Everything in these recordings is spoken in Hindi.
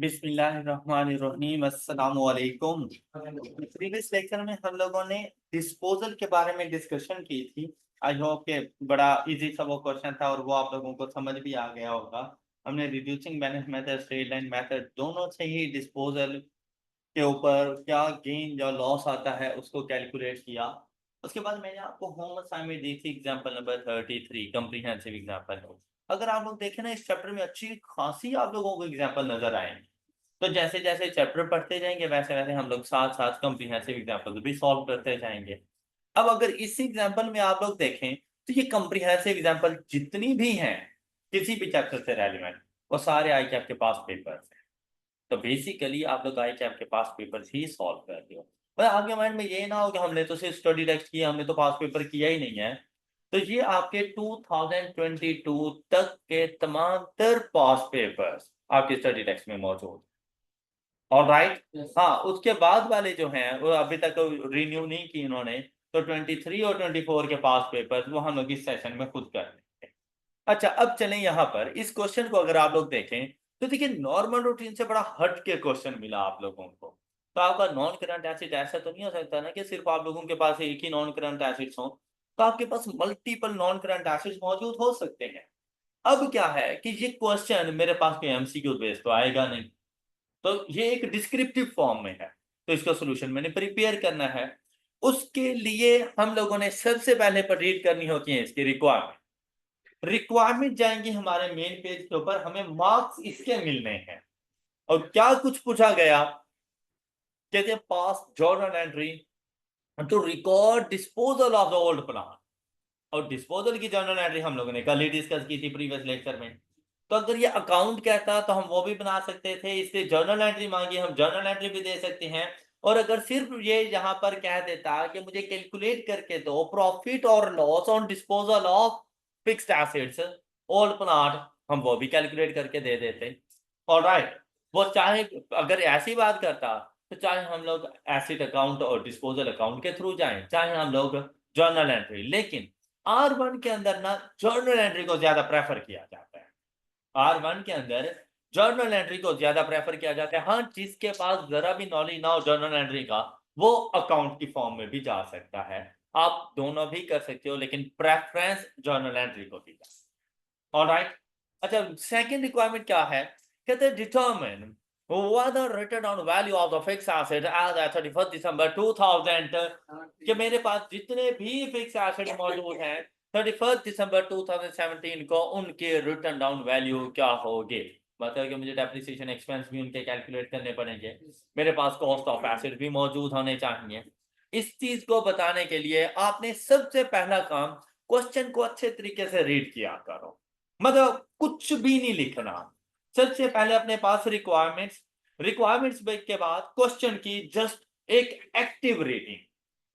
बिस्मिल्लाहिर्रहमानिर्रहीम अस्सलामु अलैकुम। प्रीवियस लेक्चर में हम लोगों ने डिस्पोजल के बारे में डिस्कशन की थी। आई होप के बड़ा इजी सा वो क्वेश्चन था और वो आप लोगों को समझ भी आ गया होगा। हमने reducing balance method, straight line method दोनों से ही डिस्पोजल के ऊपर क्या गेन या लॉस आता है उसको कैलकुलेट किया। उसके बाद मैंने आपको होम असाइनमेंट दी थी एग्जांपल नंबर 33 कॉम्प्रिहेंसिव एग्जांपल। अगर आप लोग देखें ना इस चैप्टर में अच्छी खासी आप लोगों को एग्जांपल नजर आएंगे। तो जैसे जैसे चैप्टर पढ़ते जाएंगे वैसे वैसे हम लोग साथ साथ कॉम्प्रिहेंसिव एग्जांपल भी सॉल्व करते जाएंगे। अब अगर इस एग्जांपल में आप लोग देखें तो ये कॉम्प्रिहेंसिव एग्जांपल जितनी भी हैं किसी भी चैप्टर से रेलिवेंट वो सारे आई कैप के पास पेपर्स हैं। तो बेसिकली आप लोग आई कैप के पास पेपर्स ही सॉल्व करते हो। पर आपके माइंड में ये ना हो कि हमने तो सिर्फ स्टडी टेक्स्ट किया, हमने तो पास पेपर किया ही नहीं है। तो ये आपके 2022 तक के तमाम तर पास पेपर्स आपके स्टडी टेक्स्ट में मौजूद। ऑलराइट। हाँ, उसके बाद वाले जो हैं वो अभी तक रिन्यू नहीं की इन्होंने। तो 23 और 24 के पास पेपर्स वो हम लोग इस सेशन में खुद कर लेंगे। अच्छा, अब चलें यहाँ पर इस क्वेश्चन को अगर आप लोग देखें तो देखिए नॉर्मल रूटीन से बड़ा हट के क्वेश्चन मिला आप लोगों को। तो आपका नॉन करंट एसिड ऐसा तो नहीं हो सकता ना कि सिर्फ आप लोगों के पास एक ही नॉन करंट एसिड्स हो। तो आपके पास मल्टीपल नॉन करंट एसिड्स मौजूद हो सकते हैं। अब क्या है कि ये क्वेश्चन मेरे पास कोई एमसीक्यू बेस तो आएगा नहीं। तो ये एक डिस्क्रिप्टिव फॉर्म में है। तो इसका सॉल्यूशन मैंने प्रिपेयर करना है। उसके लिए हम लोगों ने सबसे पहले पर रीड करनी होती है इसकी रिक्वायरमेंट। रिक्वायरमेंट जाएंगी हमारे मेन पेज के ऊपर, हमें मार्क्स इसके मिलने हैं। और क्या कुछ पूछा गया, कहते हैं pass journal entry to record disposal of the old plant. और डिस्पोजल की जर्नल एंट्री हम लोगों ने कल ही डिस्कस की थी प्रीवियस लेक्चर में। तो अगर ये अकाउंट कहता तो हम वो भी बना सकते थे, इसलिए जर्नल एंट्री मांगी हम जर्नल एंट्री भी दे सकते हैं। और अगर सिर्फ ये यहाँ पर कह देता कि मुझे कैलकुलेट करके दो प्रॉफिट और loss on disposal of fixed assets old plant, हम वो भी कैलकुलेट करके दे देते। ऑलराइट। वो चाहे अगर ऐसी बात करता तो चाहे हम लोग एसेट अकाउंट और डिस्पोजल अकाउंट के थ्रू जाएं, चाहे हम लोग जर्नल एंट्री, लेकिन R1 के अंदर ना जर्नल एंट्री को ज्यादा प्रेफर किया जाता है। R1 के अंदर जर्नल एंट्री को ज्यादा प्रेफर किया जाता है। हाँ, जिसके पास जरा भी नॉलेज ना हो जर्नल एंट्री का वो अकाउंट की फॉर्म में भी जा सकता है। आप दोनों भी कर सकते हो लेकिन प्रेफरेंस जर्नल एंट्री को दी जाए। ऑलराइट। अच्छा, सेकंड रिक्वायरमेंट क्या है, कहते हैं determine whether written down value of the fixed asset as at 31st December 2000। कि मेरे पास जितने भी फिक्स एसेट मौजूद हैं 31st दिसंबर 2017 को उनके रिटर्न डाउन वैल्यू क्या होगी। मतलब कि मुझे डेप्रिसिएशन एक्सपेंस भी उनके कैलकुलेट करने पड़ेंगे, मेरे पास कॉस्ट ऑफ एसेट भी मौजूद होने चाहिए। इस चीज को बताने के लिए आपने सबसे पहला काम क्वेश्चन को अच्छे तरीके से रीड किया करो। मतलब कुछ भी नहीं लिखना। सबसे पहले अपने पास रिक्वायरमेंट्स, रिक्वायरमेंट्स के बाद क्वेश्चन की जस्ट एक एक्टिव रीडिंग।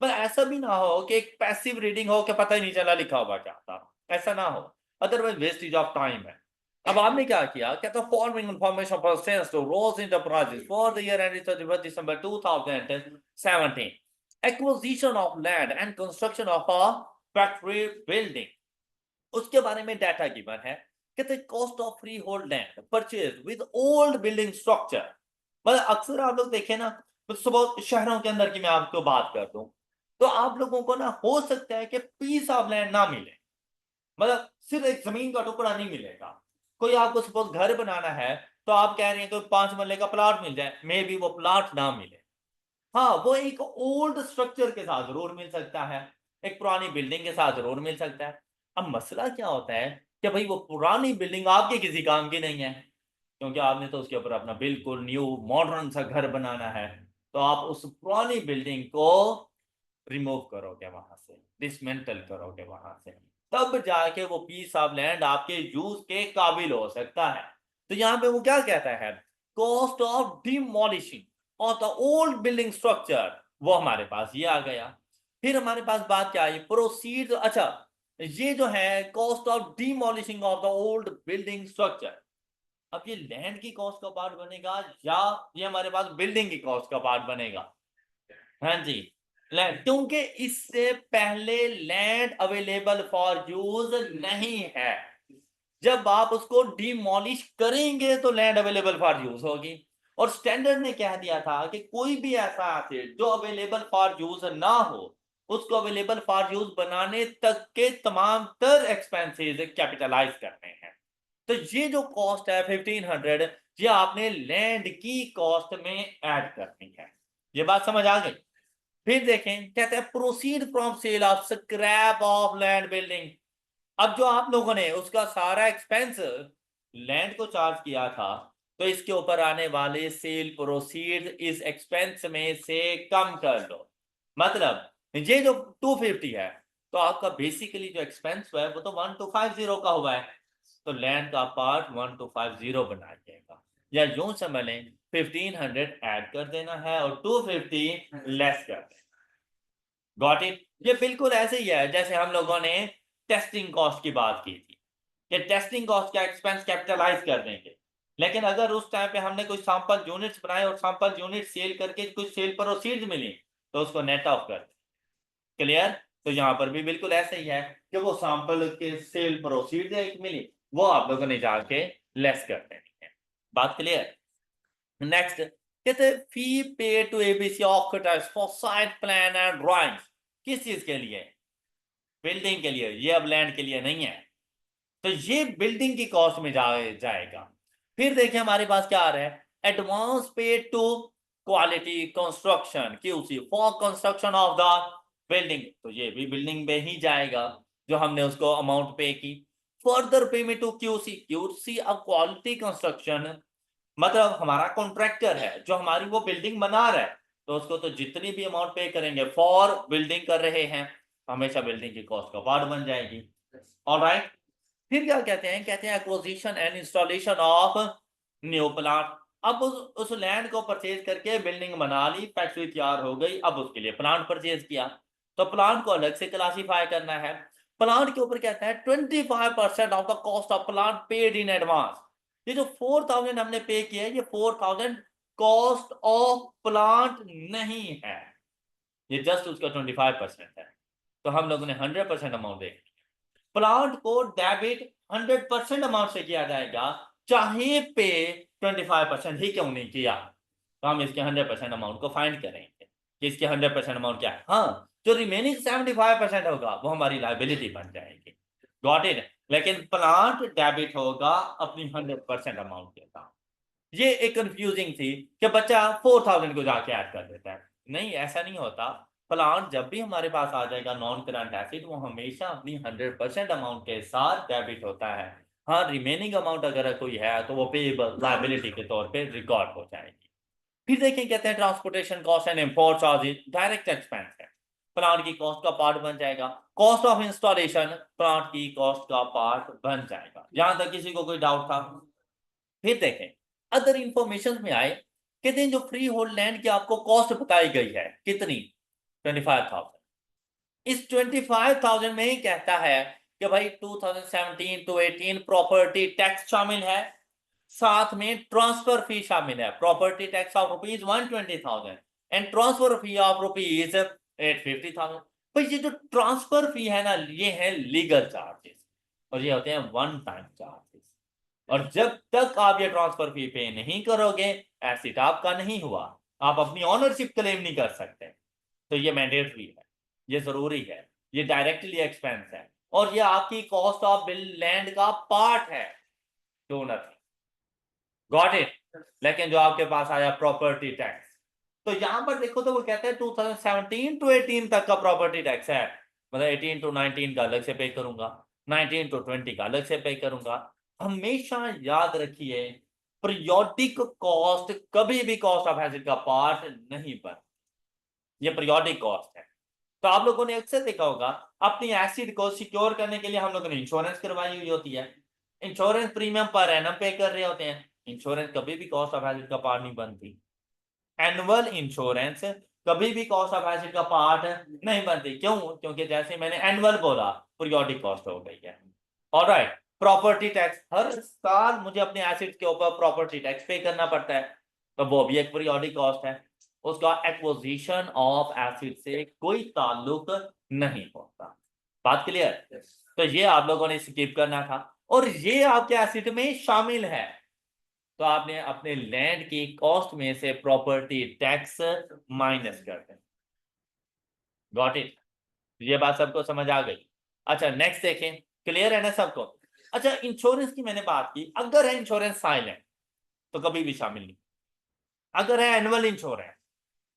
पर ऐसा भी ना हो कि एक पैसिव रीडिंग हो कि पता ही नहीं चला लिखा हुआ क्या था। ऐसा ना हो, अदरवाइज वेस्टेज ऑफ टाइम है। अब आपने क्या किया, कहता forming information pertains to Rose Enterprises for the year ended 31 December 2017, acquisition of land and construction of a factory building. उसके बारे में डाटा गिवन है। कहते cost of freehold land purchase with old building structure. मतलब अक्सर आप लोग देखें ना, तो सुबह शहरों के अंदर की मैं आपको बात कर दूं तो आप लोगों को ना हो सकता है कि पीस ऑफ लैंड ना मिले। मतलब सिर्फ एक जमीन का टुकड़ा नहीं मिलेगा। कोई आपको सपोज घर बनाना है तो आप कह रहे हैं कि 5 मरले का प्लॉट मिल जाए, मे बी वो प्लॉट ना मिले। हाँ, वो एक ओल्ड स्ट्रक्चर के साथ जरूर मिल सकता है, एक पुरानी बिल्डिंग के साथ जरूर मिल सकता है। अब मसला क्या होता है कि भाई वो पुरानी बिल्डिंग आपके किसी काम की नहीं है, क्योंकि आपने तो उसके ऊपर अपना बिल्कुल न्यू मॉडर्न सा घर बनाना है। तो आप उस पुरानी बिल्डिंग को रिमूव करोगे वहां से, डिसमेंटल करोगे वहां से, तब जाके वो पीस ऑफ लैंड आपके यूज के काबिल हो सकता है। तो यहाँ पे वो क्या कहता है, cost of demolishing of the old building structure, वो हमारे पास ये आ गया। फिर हमारे पास बात क्या आई, प्रोसीड। अच्छा, ये जो है cost of demolishing of the old building structure, अब ये लैंड की कॉस्ट का पार्ट बनेगा या ये हमारे पास बिल्डिंग की कॉस्ट का पार्ट बनेगा। हाँ जी, लैंड, क्योंकि इससे पहले लैंड अवेलेबल फॉर यूज नहीं है। जब आप उसको डिमोलिश करेंगे तो लैंड अवेलेबल फॉर यूज होगी। और स्टैंडर्ड ने कह दिया था कि कोई भी ऐसा एसिड जो अवेलेबल फॉर यूज ना हो, उसको अवेलेबल फॉर यूज बनाने तक के तमाम तर एक्सपेंसेस कैपिटलाइज करने हैं। तो ये जो कॉस्ट है 1500, ये आपने लैंड की कॉस्ट में ऐड करनी है। ये बात समझ आ गई? फिर देखें, कहते हैं proceed from sale of scrap of land building. अब जो आप लोगों ने उसका सारा एक्सपेंस लैंड को चार्ज किया था, तो इसके ऊपर आने वाले सेल प्रोसीड इस एक्सपेंस में से कम कर दो। मतलब ये जो 250 है, तो आपका बेसिकली जो एक्सपेंस हुआ है वो तो 1250 का हुआ है, तो लैंड का पार्ट 1250 बना जाएगा। या यूं समझ लें 1500 ऐड कर देना है और 250 लेस कर देना। Got it? ये बिल्कुल ऐसे ही है जैसे हम लोगों ने टेस्टिंग कॉस्ट की बात की थी कि टेस्टिंग कॉस्ट का एक्सपेंस कैपिटलाइज कर देंगे, लेकिन अगर उस टाइम पे हमने कोई सैंपल यूनिट्स बनाए और सैंपल यूनिट सेल करके कुछ सेल प्रोसीड्स मिली, तो उसको नेट ऑफ कर। क्लियर? तो यहाँ पर भी बिल्कुल ऐसे ही है कि वो सैंपल के सेल प्रोसीड एक मिली, वो आप लोगों ने जाके लेस कर देनी है। बात क्लियर? नेक्स्ट कहते फी पे टू एबीसी ऑक्यूटाइज for site plan and drawing. किस चीज के लिए? बिल्डिंग के लिए। ये अब लैंड के लिए नहीं है, तो ये बिल्डिंग की कॉस्ट में जाएगा। फिर देखिए हमारे पास क्या आ रहा है, advance pay to quality construction QC for construction of the building, तो ये भी बिल्डिंग में ही जाएगा जो हमने उसको अमाउंट पे की। Further payment to QC, QC अब क्वालिटी कंस्ट्रक्शन, मतलब हमारा कॉन्ट्रैक्टर है जो हमारी वो बिल्डिंग बना रहा है, तो उसको तो जितनी भी अमाउंट पे करेंगे फॉर बिल्डिंग कर रहे हैं, हमेशा बिल्डिंग की कॉस्ट का पार्ट बन जाएगी। ऑलराइट, फिर क्या कहते हैं, कहते हैं acquisition and installation of new plant. अब उस लैंड को परचेज करके बिल्डिंग बना ली, फैक्ट्री तैयार हो गई, अब उसके लिए प्लांट परचेज किया, तो प्लांट को अलग से क्लासीफाई करना है। प्लांट के ऊपर कहता है 25% of the cost of plant paid in advance. ये जो 4000 हमने पे किया है, ये 4000 कॉस्ट ऑफ प्लांट नहीं है, ये जस्ट उसका 25% है। तो हम लोगों ने 100% अमाउंट दे, प्लांट को डेबिट 100% अमाउंट से किया जाएगा, चाहे पे 25% ही क्यों नहीं किया। तो हम इसके 100% अमाउंट को फाइंड करेंगे कि इसके 100% अमाउंट क्या है। हाँ, जो रिमेनिंग 75% होगा वो हमारी लाइबिलिटी बन जाएगी। Got it? लेकिन प्लांट डेबिट होगा अपनी 100% अमाउंट के साथ। ये एक कंफ्यूजिंग थी कि बच्चा 4000 को जाके ऐड कर देता है। नहीं, ऐसा नहीं होता। प्लांट जब भी हमारे पास आ जाएगा नॉन करंट एसिड, वो हमेशा अपनी 100% अमाउंट के साथ डेबिट होता है। हाँ, रिमेनिंग अमाउंट अगर कोई है तो वो पेएबल लायबिलिटी के तौर पे रिकॉर्ड हो जाएगी। फिर देखें, कहते हैं transportation cost and import charges direct expense है, प्लांट की कॉस्ट का पार्ट बन जाएगा। कॉस्ट ऑफ इंस्टॉलेशन प्लांट की कॉस्ट का पार्ट बन जाएगा। यहां तक किसी को कोई डाउट था? फिर देखें, अदर इंफॉर्मेशन में आए, कहते हैं जो फ्री होल्ड लैंड की आपको कॉस्ट बताई गई है कितनी, 25,000। इस 25,000 में ही कहता है कि भाई 2017 टू 18 प्रॉपर्टी टैक्स शामिल है, साथ में ट्रांसफर फी शामिल है, property tax of rupees 120,000 and transfer fee of rupees 850,000। भाई ये जो ट्रांसफर फी है ना, ये है लीगल चार्जेस और ये होते हैं वन टाइम चार्जेस। और जब तक आप ये ट्रांसफर फी पे नहीं करोगे, एसिड आपका नहीं हुआ, आप अपनी ऑनरशिप क्लेम नहीं कर सकते। तो ये मैंडेटरी है, ये जरूरी है, ये डायरेक्टली एक्सपेंस है और ये आपकी कॉस्ट ऑफ बिल लैंड का पार्ट है, डू नथिंग। Got it? लेकिन जो आपके पास आया प्रॉपर्टी टैक्स, तो यहां पर देखो तो वो कहते हैं 2017 टू 18 तक का प्रॉपर्टी टैक्स है, मतलब 18 टू 19 का अलग से पे करूंगा, 19 टू 20 का अलग से पे करूंगा। हमेशा याद रखिए, पीरियोडिक कॉस्ट कभी भी कॉस्ट ऑफ एसिड का पार्ट नहीं बन, ये पीरियोडिक कॉस्ट है। तो आप लोगों ने अक्सर देखा होगा, अपनी एसिड को सिक्योर करने के लिए हम लोगों ने इंश्योरेंस करवाई हुई होती है, इंश्योरेंस प्रीमियम पर एनम पे कर रहे होते हैं। इंश्योरेंस कभी भी कॉस्ट ऑफ एसिड का पार्ट नहीं बनती, एनुअल इंश्योरेंस कभी भी कॉस्ट ऑफ एसिड का पार्ट नहीं बनती। क्यों? क्योंकि जैसे मैंने एनुअल बोला, पीरियोडिक कॉस्ट हो गई है। ऑलराइट, प्रॉपर्टी टैक्स, हर साल मुझे अपने एसिड के ऊपर प्रॉपर्टी टैक्स पे करना पड़ता है, तो वो भी एक पीरियोडिक कॉस्ट है, उसका एक्विजिशन ऑफ एसिड से कोई ताल्लुक नहीं होता। बात क्लियर? तो ये आप लोगों ने स्किप करना था और ये आपके एसिड में शामिल है। तो आपने अपने लैंड की कॉस्ट में से प्रॉपर्टी टैक्स माइनस कर दें। Got it? ये बात सबको समझ आ गई? अच्छा नेक्स्ट देखें, क्लियर है ना सबको? अच्छा इंश्योरेंस की मैंने बात की, अगर है इंश्योरेंस साइलेंट तो कभी भी शामिल नहीं, अगर है एनुअल इंश्योरेंस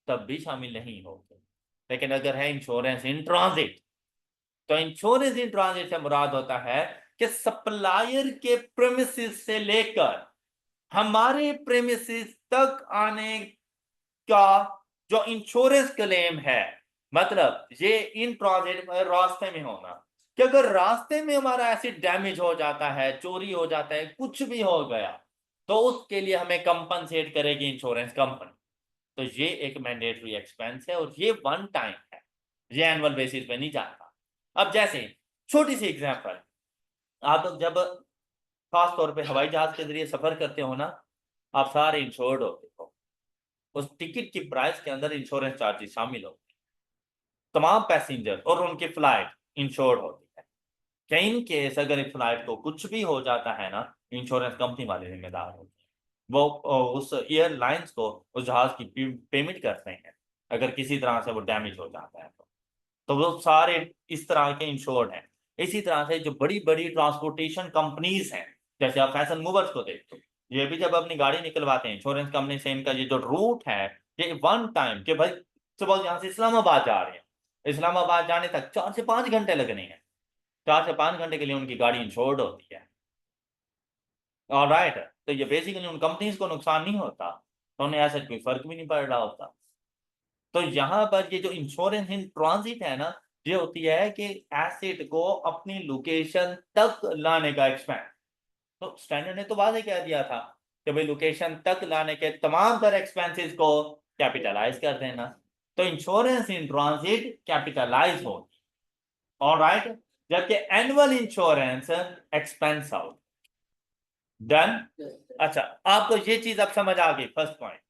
तब भी शामिल नहीं होगा, लेकिन अगर है इंश्योरेंस इन ट्रांजिट, तो इंश्योरेंस इन ट्रांजिट से मुराद होता है कि सप्लायर के प्रेमिसेस से लेकर हमारे प्रेमिसेस तक आने का जो इंश्योरेंस क्लेम है, मतलब ये इन ट्रांजिट रास्ते में होना, कि अगर रास्ते में हमारा एसिड डैमेज हो जाता है, चोरी हो जाता है, कुछ भी हो गया, तो उसके लिए हमें कंपनसेट करेगी इंश्योरेंस कंपनी। तो ये एक मैंडेटरी एक्सपेंस है और ये वन टाइम है, ये एनुअल बेसिस पे नहीं जाता। अब जैसे छोटी सी एग्जांपल, आप लोग जब खास तौर पे हवाई जहाज के जरिए सफर करते हो ना, आप सारे इंश्योर्ड होते हो, उस टिकट की प्राइस के अंदर इंश्योरेंस चार्जेस शामिल होते हैं, तमाम पैसेंजर और उनकी फ्लाइट इंश्योर्ड होती है। कहीं इन केस अगर एक फ्लाइट को कुछ भी हो जाता है ना, इंश्योरेंस कंपनी वाले जिम्मेदार होते हैं, वो उस एयरलाइंस को उस जहाज की पेमेंट करते हैं अगर किसी तरह से वो डैमेज हो जाता है तो वो सारे इस तरह के इंश्योर्ड हैं। इसी तरह से जो बड़ी बड़ी ट्रांसपोर्टेशन कंपनीज हैं, जैसे आप फैशन मूवर्स को देखते हो, ये भी जब अपनी गाड़ी निकलवाते हैं इंश्योरेंस कंपनी से, इनका ये जो रूट है, ये वन टाइम के भाई सुबह यहाँ से इस्लामाबाद जा रहे हैं, इस्लामाबाद जाने तक 4 से 5 घंटे लगने हैं, 4 से 5 घंटे के लिए उनकी गाड़ी इंश्योर्ड होती है। ऑलराइट, तो ये बेसिकली उन कंपनीज को नुकसान नहीं होता, तो उन्हें ऐसा कोई फर्क भी नहीं पड़ रहा होता। तो यहाँ पर ये जो इंश्योरेंस इन ट्रांजिट है ना, ये होती है कि एसेट को अपनी लोकेशन तक लाने का एक्सपेंस। तो स्टैंडर्ड ने तो वादे कह दिया था कि भाई लोकेशन तक लाने के तमाम तरह एक्सपेंसेस को कैपिटलाइज कर देना, तो इंश्योरेंस इन ट्रांजिट कैपिटलाइज हो, ऑलराइट, जबकि annual insurance expense out. Done? अच्छा, आपको ये चीज अब समझ आ गई। फर्स्ट पॉइंट,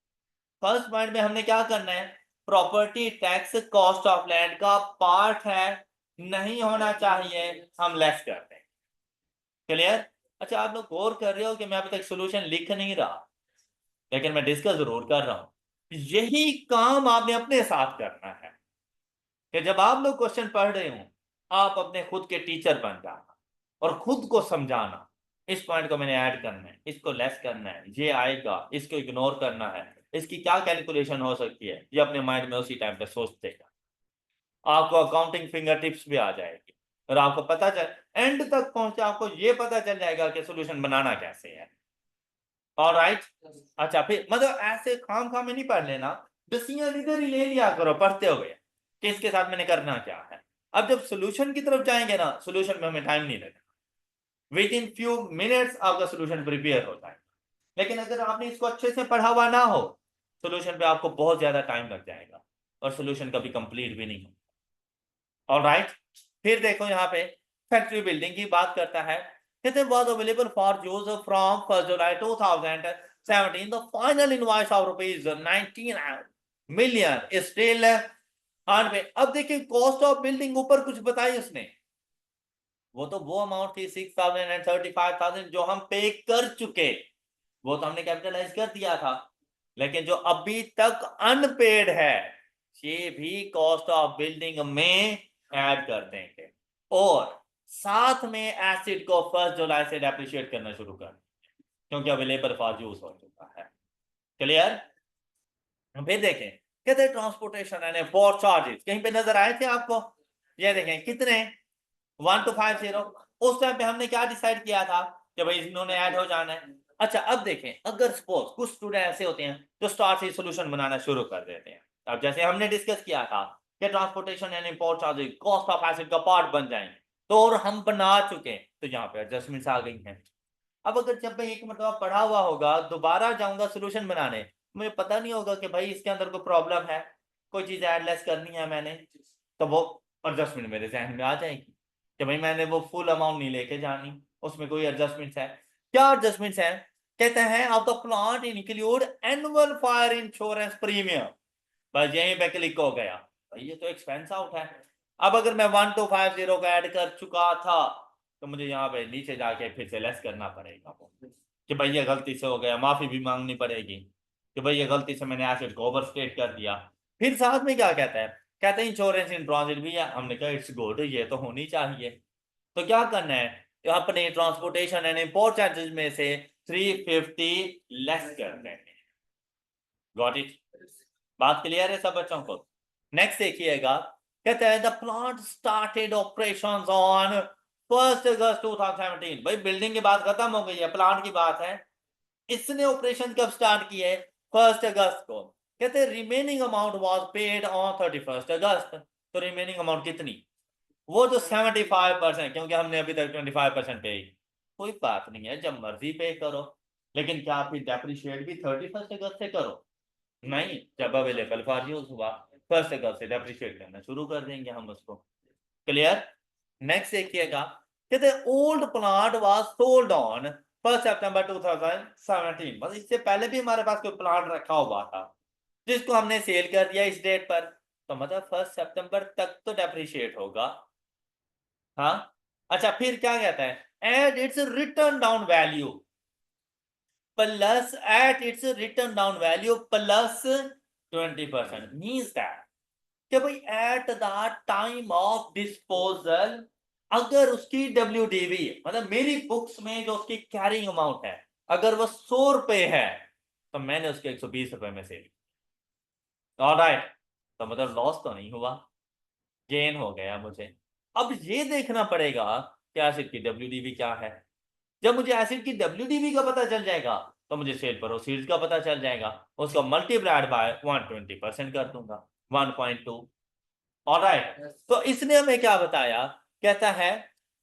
फर्स्ट पॉइंट में हमने क्या करना है, property tax cost of land का पार्ट है, नहीं होना चाहिए, हम लेस करते हैं। क्लियर? अच्छा आप लोग गौर कर रहे हो कि मैं अभी तक सोल्यूशन लिख नहीं रहा, लेकिन मैं डिस्कस जरूर कर रहा हूं। यही काम आपने अपने साथ करना है कि जब आप लोग क्वेश्चन पढ़ रहे हो, आप अपने खुद के टीचर बन जाना और खुद को समझाना, इस पॉइंट को मैंने ऐड करना है, इसको लेस करना है, ये आएगा, इसको इग्नोर करना है, इसकी क्या कैलकुलेशन हो सकती है, ये अपने माइंड में उसी टाइम पे सोच देगा, आपको अकाउंटिंग फिंगर टिप्स भी आ जाएगी और आपको पता चल, एंड तक पहुंचे आपको ये पता चल जाएगा कि सोल्यूशन बनाना कैसे है। ऑलराइट, अच्छा फिर मतलब ऐसे खाम खाम में नहीं पढ़ लेना, डिसीजन इधर ही ले लिया करो पढ़ते हुए कि इसके साथ मैंने करना क्या है। अब जब सोल्यूशन की तरफ जाएंगे ना, सोल्यूशन में हमें टाइम नहीं लगेगा, विद इन फ्यू मिनट्स आपका सोल्यूशन प्रिपेयर होता है। लेकिन अगर आपने इसको अच्छे से पढ़ा हुआ ना हो, सोल्यूशन पे आपको बहुत ज्यादा टाइम लग जाएगा और सोल्यूशन कभी कंप्लीट भी नहीं होगा। ऑलराइट, फिर देखो यहाँ पे फैक्ट्री बिल्डिंग की बात करता है, it was available for use from 1st July 2017. The final invoice of rupees 19 million is still on पे। अब देखिए कॉस्ट ऑफ बिल्डिंग ऊपर कुछ बताई उसने, वो अमाउंट थी 6,000 and 35,000 जो हम पे कर चुके, वो तो हमने कैपिटलाइज कर दिया था, लेकिन जो अभी तक अनपेड है ये भी कॉस्ट ऑफ बिल्डिंग में ऐड कर देंगे और साथ में एसिड को 1 जुलाई से डेप्रिशिएट करना शुरू कर, क्योंकि अवेलेबल फॉर यूज हो चुका है। क्लियर? फिर देखें, कहते हैं ट्रांसपोर्टेशन एंड पोर्ट चार्जेस कहीं पे नजर आए थे आपको? ये देखें कितने, 1250। उस टाइम पे हमने क्या डिसाइड किया था कि भाई इन्होंने ऐड हो जाना है। अच्छा अब देखें, अगर सपोज कुछ स्टूडेंट ऐसे होते हैं जो स्टार्ट से सोल्यूशन बनाना शुरू कर देते हैं, अब जैसे हमने डिस्कस किया था कि transportation and import charges cost of acid का पार्ट बन जाएंगे, तो और हम बना चुके, तो यहाँ पे एडजस्टमेंट्स आ गई हैं। अब अगर जब मैं एक मतलब पढ़ा हुआ होगा, दोबारा जाऊंगा सोल्यूशन बनाने, मुझे पता नहीं होगा कि भाई इसके अंदर कोई प्रॉब्लम है, कोई चीज ऐड लेस करनी है मैंने, तो वो एडजस्टमेंट मेरे जहन में आ जाएगी कि भाई मैंने वो फुल अमाउंट नहीं लेके जानी, उसमें कोई एडजस्टमेंट्स है। क्या एडजस्टमेंट्स है? कहते हैं of the plant include annual fire insurance premium, बस यहीं पे क्लिक हो गया, भाई ये तो एक्सपेंस आउट है। अब अगर मैं 1250 का ऐड कर चुका था, तो मुझे यहाँ पे नीचे जाके फिर से लेस करना पड़ेगा वो, कि भाई ये गलती से हो गया, माफी भी मांगनी पड़ेगी कि भाई ये गलती से मैंने एसेट को ओवरस्टेट कर दिया। फिर साथ में क्या कहता है, कहते हैं इंश्योरेंस इन ट्रांजिट भी है। हमने कहा इट्स गुड, ये तो होनी चाहिए। तो क्या करना है, तो अपने ट्रांसपोर्टेशन एंड इंपोर्ट चार्जेस में से 350 लेस कर देंगे। Got it? बात क्लियर है सब बच्चों को? नेक्स्ट देखिएगा, कहते हैं the plant started operations on 1 अगस्त 2017। भाई बिल्डिंग की बात खत्म हो गई है, प्लांट की बात है। इसने ऑपरेशन कब स्टार्ट किए? 1 अगस्त को। कहते हैं remaining amount was paid on 31 अगस्त। तो रिमेनिंग अमाउंट कितनी? वो जो 75%, क्योंकि हमने अभी तक 25% पे। कोई बात नहीं है, जब मर्जी पे करो, लेकिन क्या फिर डेप्रिशिएट भी 31 अगस्त से करो? नहीं, जब अवेलेबल फॉर यूज हुआ 1 अगस्त से डेप्रिशिएट करना शुरू कर देंगे हम उसको। क्लियर? नेक्स्ट देखिएगा, कहते old plant was sold on 1 सितंबर 2017। मतलब इससे पहले भी हमारे पास कोई प्लांट रखा हुआ था जिसको हमने सेल कर दिया इस डेट पर, तो मतलब 1 सितंबर तक तो डेप्रिशिएट होगा। हाँ, अच्छा फिर क्या कहता है, at its return down value plus at its return down value plus 20%। Means that कि भाई at the time of disposal, अगर उसकी WDV मतलब मेरी बुक्स में जो उसकी कैरिंग अमाउंट है, अगर वो 100 रुपए है, तो मैंने उसके 120 रुपए में सेल। ऑलराइट, तो मतलब लॉस तो नहीं हुआ, गेन हो गया मुझे। अब ये देखना पड़ेगा कि एसिड की WDV क्या है। जब मुझे एसिड की WDV का पता चल जाएगा, तो मुझे सेल प्रोसीड्स का पता चल जाएगा, उसका मल्टीप्लाइड बाय 120% कर दूंगा, 1.2। ऑलराइट, तो इसने हमें क्या बताया, कहता है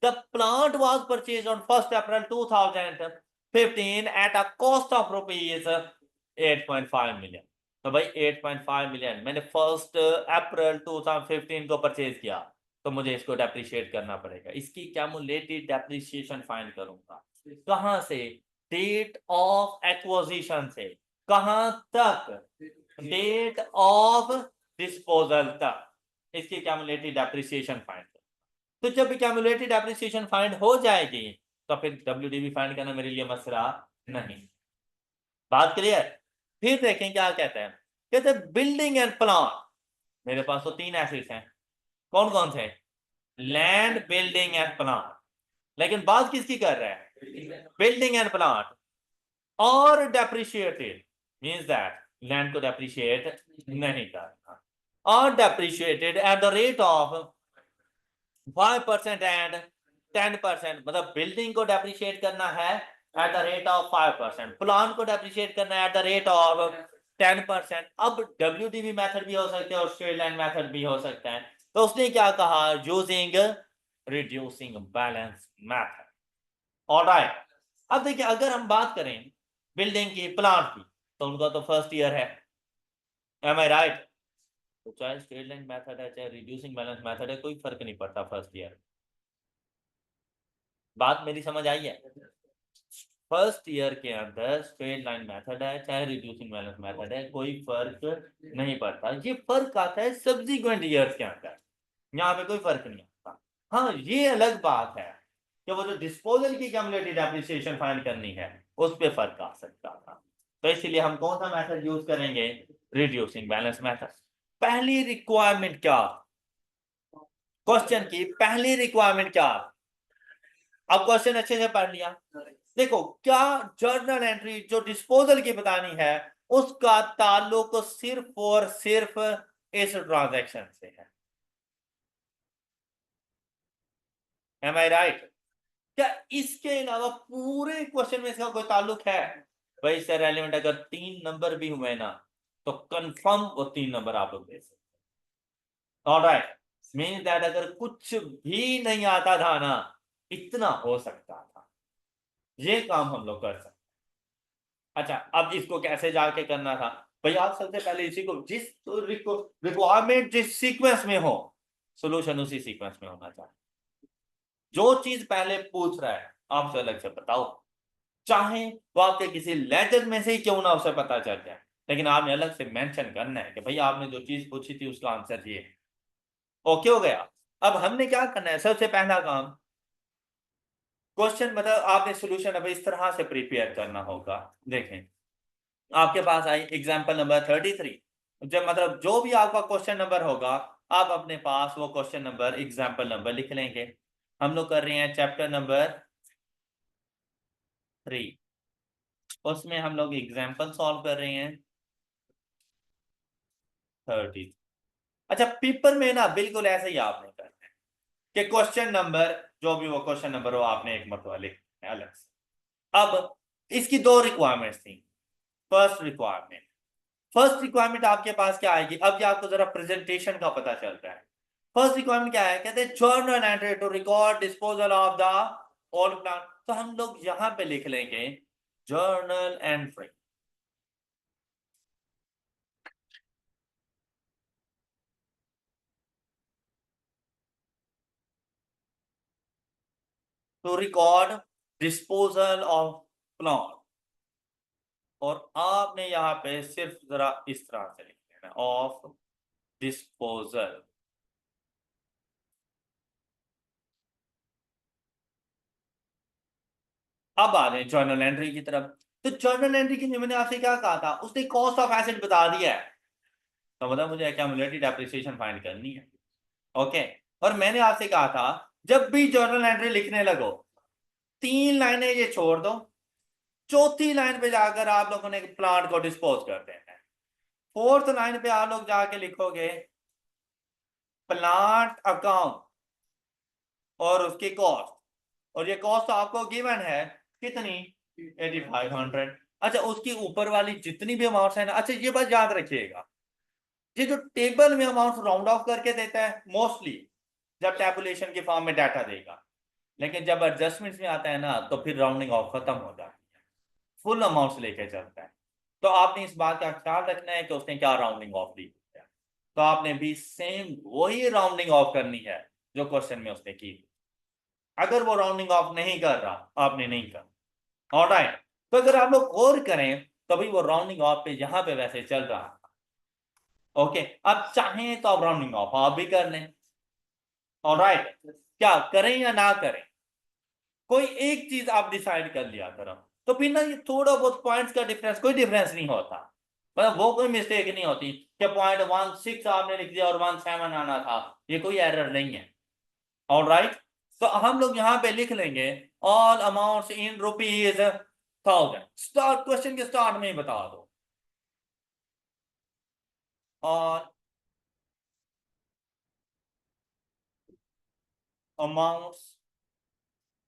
the plant was purchase on 1 April 2015 at a cost of rupees 8.5 million. तो भाई 8.5 मिलियन मैंने 1 अप्रैल 2015 को परचेज किया, तो मुझे इसको डेप्रिशिएट करना पड़ेगा। इसकी कैमुलेटेड डेप्रिसिएशन फाइंड करूंगा कहां से? डेट ऑफ एक्विजिशन से कहां तक? डेट ऑफ डिस्पोजल तक। इसकी कैमुलेटेड डेप्रिसिएशन फाइंड करो। तो जब कैमुलेटेड डेप्रिसिएशन फाइंड हो जाएगी, तो फिर WDV फाइंड करना मेरे लिए मसला नहीं। बात क्लियर? फिर देखें क्या कहते हैं, कहते हैं बिल्डिंग एंड प्लांट। मेरे पास तो 3 एसेट्स हैं, कौन कौन से? Land, building and plant. लेकिन बात किसकी कर रहे हैं? बिल्डिंग एंड प्लांट और डेप्रिशिएटेड, मींस दैट लैंड को डेप्रिशिएट नहीं करना, और depreciated at the rate of 5% and 10%। मतलब बिल्डिंग को डेप्रिशिएट करना है at the rate of 5%, plan को डेप्रिशिएट करना है एट द रेट ऑफ 10%। अब WDV मेथड भी हो सकता है और स्ट्रेट लाइन मेथड भी हो सकता है। तो उसने क्या कहा, using reducing balance method. Alright, अब देखिए अगर हम बात करें बिल्डिंग की, प्लांट की, तो उनका तो फर्स्ट ईयर है, एम आई राइट? तो चाहे स्ट्रेट लाइन मेथड है चाहे रिड्यूसिंग बैलेंस मेथड है, कोई फर्क नहीं पड़ता फर्स्ट ईयर। बात मेरी समझ आई है? फर्स्ट ईयर के अंदर स्ट्रेट लाइन मेथड है चाहे रिड्यूसिंग बैलेंस मेथड है, कोई फर्क नहीं पड़ता। ये फर्क आता है सब्सिक्वेंट ईयर्स के अंदर, यहाँ पे कोई फर्क नहीं आता। हाँ, ये अलग बात है कि वो जो डिस्पोजल की क्यूमुलेटिव डेप्रिसिएशन फाइंड करनी है, उस पे फर्क आ सकता था। तो इसलिए हम कौन सा मेथड यूज करेंगे? Reducing balance method. पहली रिक्वायरमेंट क्या, क्वेश्चन की पहली रिक्वायरमेंट क्या? अब क्वेश्चन अच्छे से पढ़ लिया। देखो, क्या जर्नल एंट्री जो डिस्पोजल की बतानी है उसका ताल्लुक सिर्फ और सिर्फ इस ट्रांजैक्शन से है। एम आई राइट? क्या इसके अलावा पूरे क्वेश्चन में इसका कोई ताल्लुक है? भाई सर रेलिवेंट अगर 3 नंबर भी हुए ना, तो कंफर्म वो 3 नंबर आप लोग दे सकते। ऑलराइट, मींस दैट अगर कुछ भी नहीं आता था ना, इतना हो सकता था, ये काम हम लोग कर सकते। अच्छा, अब इसको कैसे जाके करना था? भाई आप सबसे पहले इसी को, जिस रिक्वायरमेंट जिस सीक्वेंस में हो, सॉल्यूशन उसी सीक्वेंस में होना चाहिए। जो चीज पहले पूछ रहा है आपसे अलग से बताओ, चाहे वो आपके किसी लेटर में से ही क्यों ना उसे पता चल जाए, लेकिन आपने अलग से मेंशन करना है कि भाई आपने जो चीज पूछी थी उसका आंसर ये है। ओके हो गया? अब हमने क्या करना है, सबसे पहला काम क्वेश्चन मतलब आपने सोल्यूशन अब इस तरह से प्रिपेयर करना होगा। देखें आपके पास आई एग्जांपल नंबर 33, जब मतलब जो भी आपका क्वेश्चन नंबर होगा आप अपने पास वो क्वेश्चन नंबर एग्जांपल नंबर लिख लेंगे। हम लोग कर रहे हैं चैप्टर नंबर 3, उसमें हम लोग एग्जांपल सॉल्व कर रहे हैं 30। अच्छा पेपर में ना बिल्कुल ऐसे ही आपने करना है कि क्वेश्चन नंबर जो भी वो क्वेश्चन नंबर हो आपने एक मरतबा लिखना है अलग से। अब इसकी दो रिक्वायरमेंट्स थी। फर्स्ट रिक्वायरमेंट आपके पास क्या आएगी, अब ये आपको जरा प्रेजेंटेशन का पता चल रहा है। फर्स्ट रिक्वायरमेंट क्या है, कहते हैं journal entry to record disposal of the old plant. तो हम लोग यहां पे लिख लेंगे journal entry to record disposal of plant. और आपने यहाँ पे सिर्फ जरा इस तरह से लिख लेना ऑफ डिस्पोजल। अब आ रहे हैं जर्नल एंट्री की तरफ। तो जर्नल एंट्री के लिए मैंने आपसे क्या कहा था, उसने कॉस्ट ऑफ एसेट बता दिया है, तो मतलब मुझे एक्यूमुलेटेड डेप्रिसिएशन फाइंड करनी है। ओके, और मैंने आपसे कहा था जब भी जर्नल एंट्री लिखने लगो 3 लाइनें ये छोड़ दो, चौथी लाइन पे जाकर आप लोगों ने प्लांट को डिस्पोज कर देना है। फोर्थ लाइन पे आप लोग जाके लिखोगे प्लांट अकाउंट और उसकी कॉस्ट, और ये कॉस्ट आपको गिवन है कितनी 8500। अच्छा उसकी ऊपर वाली जितनी भी अमाउंट्स है ना, अच्छा ये बात याद रखिएगा, ये जो टेबल में अमाउंट राउंड ऑफ करके देता है मोस्टली जब टैबुलेशन के फॉर्म में डाटा देगा, लेकिन जब एडजस्टमेंट्स में आता है ना तो फिर राउंडिंग ऑफ खत्म हो जाती है, फुल अमाउंट्स लेके चलता है। तो आपने इस बात का ख्याल रखना है कि उसने क्या राउंडिंग ऑफ दी है, तो आपने भी सेम वही राउंडिंग ऑफ करनी है जो क्वेश्चन में उसने की। अगर वो राउंडिंग ऑफ नहीं कर रहा आपने नहीं करना। ऑलराइट, तो अगर आप लोग और करें तभी वो राउंडिंग ऑफ पे यहां पे वैसे चल रहा है। ओके, अब चाहें तो आप राउंडिंग ऑफ आप भी कर लें। ऑलराइट, क्या करें या ना करें, कोई एक चीज आप डिसाइड कर लिया करो, तो फिर ना ये थोड़ा बहुत पॉइंट्स का डिफरेंस कोई डिफरेंस नहीं होता, मतलब वो कोई मिस्टेक नहीं होती कि पॉइंट 16 आपने लिख दिया और 17 आना था, ये कोई एरर नहीं है। ऑलराइट, तो हम लोग यहाँ पे लिख लेंगे all amounts in rupees 1000। Start question के स्टार्ट में ही बता दो और अमाउंट्स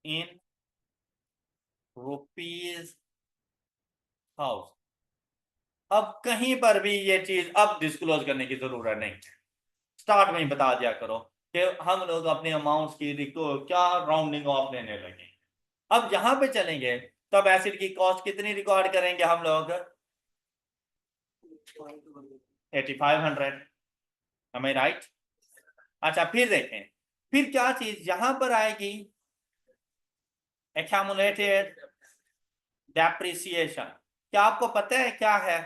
इन रुपीज 1000। अब कहीं पर भी ये चीज अब डिस्क्लोज करने की जरूरत नहीं है, स्टार्ट में ही बता दिया करो कि हम लोग अपने अमाउंट्स की क्या राउंडिंग ऑफ लेने लगे। अब यहां पे चलेंगे तब एसिड की कॉस्ट कितनी रिकॉर्ड करेंगे हम लोग 8500। हमें राइट। अच्छा फिर देखें, फिर क्या चीज यहां पर आएगी एक्यूमुलेटेड डेप्रिसिएशन। क्या आपको पता है क्या है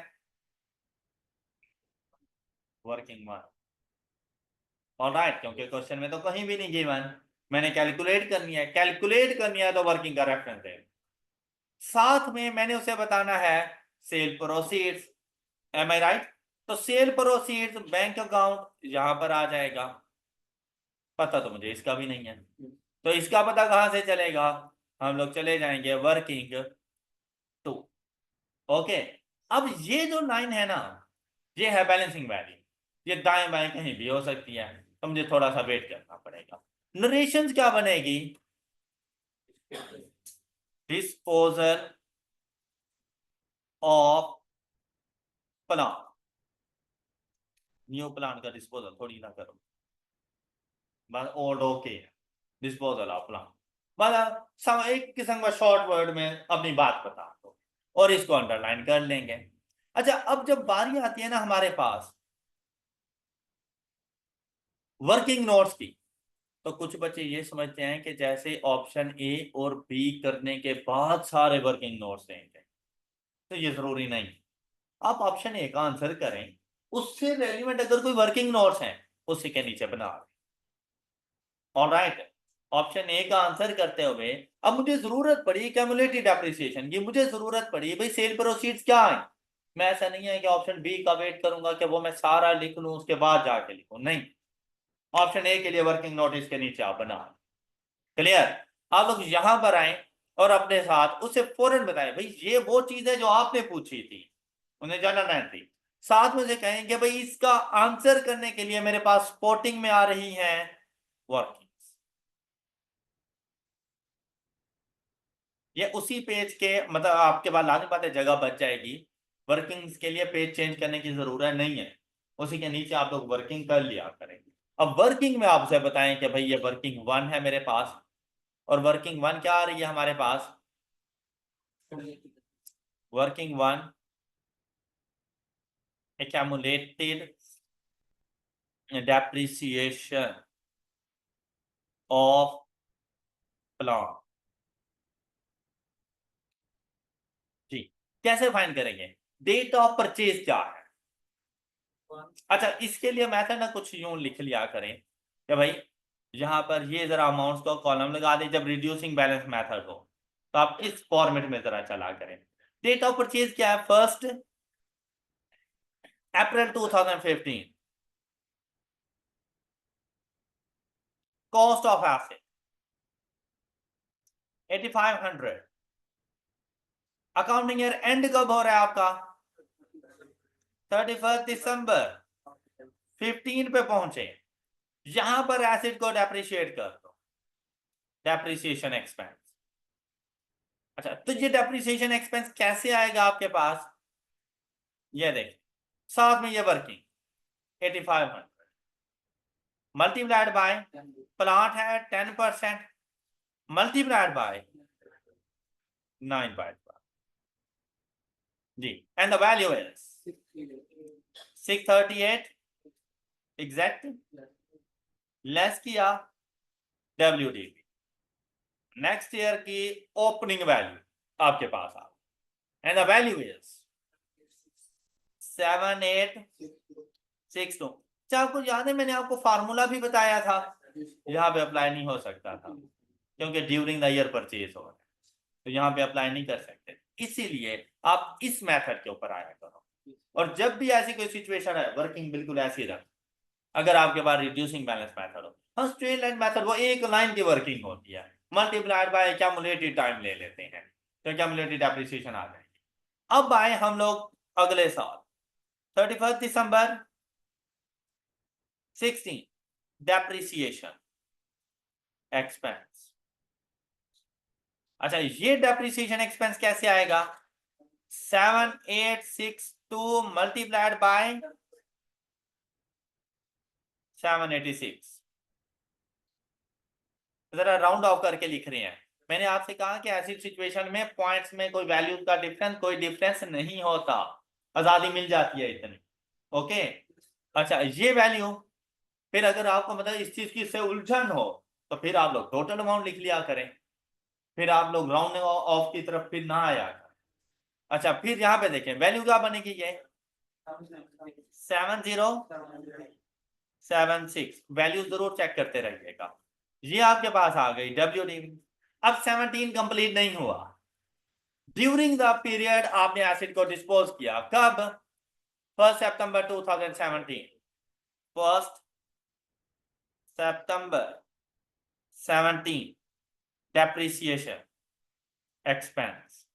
वर्किंग वन। ऑलराइट, क्योंकि क्वेश्चन में तो कहीं भी नहीं गिवन, मैंने कैलकुलेट करनी है, कैलकुलेट करनी है तो वर्किंग का रेफरेंस दे। साथ में मैंने उसे बताना है सेल प्रोसीड्स। एम आई राइट, तो सेल प्रोसीड्स बैंक अकाउंट यहां पर आ जाएगा, पता तो मुझे इसका भी नहीं है, तो इसका पता कहां से चलेगा, हम लोग चले जाएंगे वर्किंग टू। ओके, अब ये जो लाइन है ना ये है बैलेंसिंग वैल्यू, ये दाएं बाएं कहीं भी हो सकती है, तो मुझे थोड़ा सा वेट करना पड़ेगा। नरेशंस क्या बनेगी, disposal of plant, new plant का डिस्पोजल थोड़ी ना करो, बस old okay disposal of plant, मतलब एक किस्म का शॉर्ट वर्ड में अपनी बात बता दो और इसको अंडरलाइन कर लेंगे। अच्छा अब जब बारी आती है ना हमारे पास वर्किंग नोट्स की, तो कुछ बच्चे ये समझते हैं कि जैसे ऑप्शन ए और बी करने के बाद सारे वर्किंग नोट्स देंगे, तो ये जरूरी नहीं। आप ऑप्शन ए का आंसर करें, उससे रेलिवेंट अगर कोई वर्किंग नोट्स हैं उसी के नीचे बना। ऑलराइट, ऑप्शन ए का आंसर करते हुए अब मुझे जरूरत पड़ी क्यूमुलेटिव डेप्रिसिएशन की, मुझे जरूरत पड़ी भाई सेल प्रोसीड्स क्या है। मैं ऐसा नहीं है कि ऑप्शन बी का वेट करूंगा कि वो मैं सारा लिख लूं उसके बाद जाके लिखूं, नहीं। ऑप्शन ए के लिए वर्किंग नोटिस के नीचे आप बना। क्लियर। आप लोग यहां पर आए और अपने साथ उसे फौरन बताएं भाई ये वो चीज है जो आपने पूछी थी, उन्हें जानना थी। साथ में से कहें कि भाई इसका आंसर करने के लिए मेरे पास स्पोर्टिंग में आ रही है वर्किंग। ये उसी पेज के मतलब आपके पास लाने पाते जगह बच जाएगी, वर्किंग्स के लिए पेज चेंज करने की जरूरत नहीं है, उसी के नीचे आप लोग वर्किंग कर लिया करेंगे। अब वर्किंग में आपसे बताएं कि भाई ये वर्किंग 1 है मेरे पास, और वर्किंग 1 क्या आ रही है हमारे पास, working 1 accumulated depreciation of plant। जी, कैसे फाइंड करेंगे, डेट ऑफ परचेज क्या है। अच्छा इसके लिए मैथड ना कुछ यूं लिख लिया करें कि भाई यहां पर ये जरा अमाउंट्स को कॉलम लगा दे जब रिड्यूसिंग बैलेंस मेथड हो, तो आप इस फॉर्मेट में जरा चला करें। डेट ऑफ परचेज क्या है, 1 अप्रैल 2015, cost of asset 8500, accounting year and कब हो रहा है आपका, 31 दिसंबर, 15 पे पहुंचे, यहां पर एसेट को डेप्रिशिएट कर दो, डेप्रिसिएशन एक्सपेंस। अच्छा तो ये डेप्रिसिएशन एक्सपेंस कैसे आएगा आपके पास, ये देख साथ में ये वर्किंग 8500 मल्टीप्लाइड बाय प्लांट है 10% मल्टीप्लाइड बाय 9/5 जी, and the value is 638 exact, less किया WDP, नेक्स्ट ईयर की ओपनिंग वैल्यू आपके पास आ, एंड द वैल्यू इज 7862। क्या आपको याद है मैंने आपको फार्मूला भी बताया था, यहाँ पे अप्लाई नहीं हो सकता था क्योंकि ड्यूरिंग द ईयर परचेज हो रहा है, तो यहाँ पे अप्लाई नहीं कर सकते, इसीलिए आप इस मेथड के ऊपर आया करो। और जब भी ऐसी कोई सिचुएशन है वर्किंग बिल्कुल ऐसी रख, अगर आपके पास रिड्यूसिंग बैलेंस मेथड हो, हाँ स्ट्रेट लाइन मेथड वो एक लाइन की वर्किंग होती है, मल्टीप्लाइड बाय एक्यूमुलेटेड टाइम ले लेते हैं तो एक्यूमुलेटेड डेप्रिसिएशन आ जाएगी। अब आए हम लोग अगले साल 31 दिसंबर 16 डेप्रिसिएशन एक्सपेंस। अच्छा ये डेप्रिसिएशन एक्सपेंस कैसे आएगा, 7862 मल्टीप्लाइड बाय 786, जरा राउंड ऑफ करके लिख रहे हैं। मैंने आपसे कहा कि ऐसी सिचुएशन में पॉइंट्स में कोई वैल्यू का डिफरेंस कोई डिफरेंस नहीं होता, आजादी मिल जाती है इतनी, ओके। अच्छा ये वैल्यू फिर अगर आपको मतलब इस चीज की से उलझन हो तो फिर आप लोग टोटल अमाउंट लिख लिया करें, फिर आप लोग राउंड ऑफ की तरफ फिर ना आया करें। अच्छा फिर यहाँ पे देखें वैल्यू क्या बनेगी, ये 7076, वैल्यू जरूर चेक करते रहिएगा। ये आपके पास आ गई WDP। अब 17 कंप्लीट नहीं हुआ, ड्यूरिंग द पीरियड आपने एसिड को डिस्पोज किया कब, 1 सितंबर 2017, 1 सितंबर 17 डेप्रिसिएशन एक्सपेंस।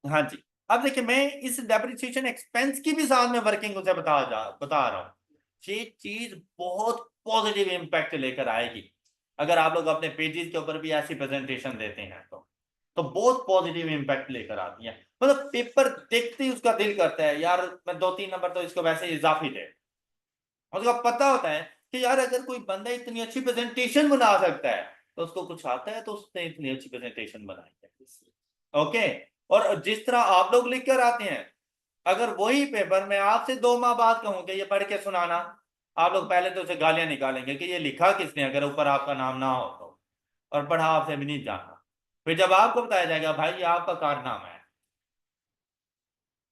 हाँ जी, अब देखिए मैं इस डेप्रिसिएशन एक्सपेंस की भी साथ में वर्किंग उसे बता रहा हूं, ये चीज बहुत पॉजिटिव इंपैक्ट लेकर आएगी अगर आप लोग अपने पेजेस के ऊपर भी ऐसी प्रेजेंटेशन देते हैं तो बहुत पॉजिटिव इंपैक्ट लेकर आती है। मतलब पेपर देखते ही उसका दिल करता है यार मैं 2-3 नंबर तो इसको वैसे इजाफी दे, उसका पता होता है कि यार अगर कोई बंदा इतनी अच्छी प्रेजेंटेशन बना सकता है तो उसको कुछ आता है, तो उसने इतनी अच्छी प्रेजेंटेशन बनाई है, ओके। और जिस तरह आप लोग लिख कर आते हैं, अगर वही पेपर मैं आपसे 2 माह बाद कहूं कि ये पढ़ के सुनाना, आप लोग पहले तो उसे गालियां निकालेंगे कि ये लिखा किसने अगर ऊपर आपका नाम ना हो तो, और पढ़ा आपसे भी नहीं जाना। फिर जब आपको बताया जाएगा भाई ये आपका कारनामा है,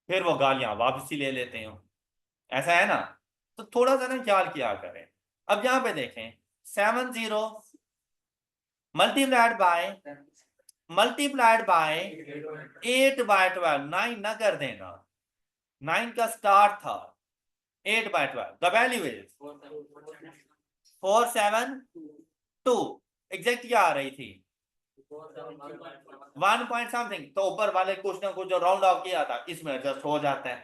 फिर वो गालियां वापसी ले लेते हो, ऐसा है ना। तो थोड़ा सा ना ख्याल किया करें। अब यहाँ पे देखें 70 मल्टीप्लाइड बाय 8/12, 9 ना कर देना, 9 का स्टार्ट था, 8/12, द वैल्यू इज 472, एग्जैक्ट क्या आ रही थी 1 पॉइंट समथिंग। तो ऊपर वाले क्वेश्चन को जो राउंड ऑफ किया था इसमें एडजस्ट हो जाता है,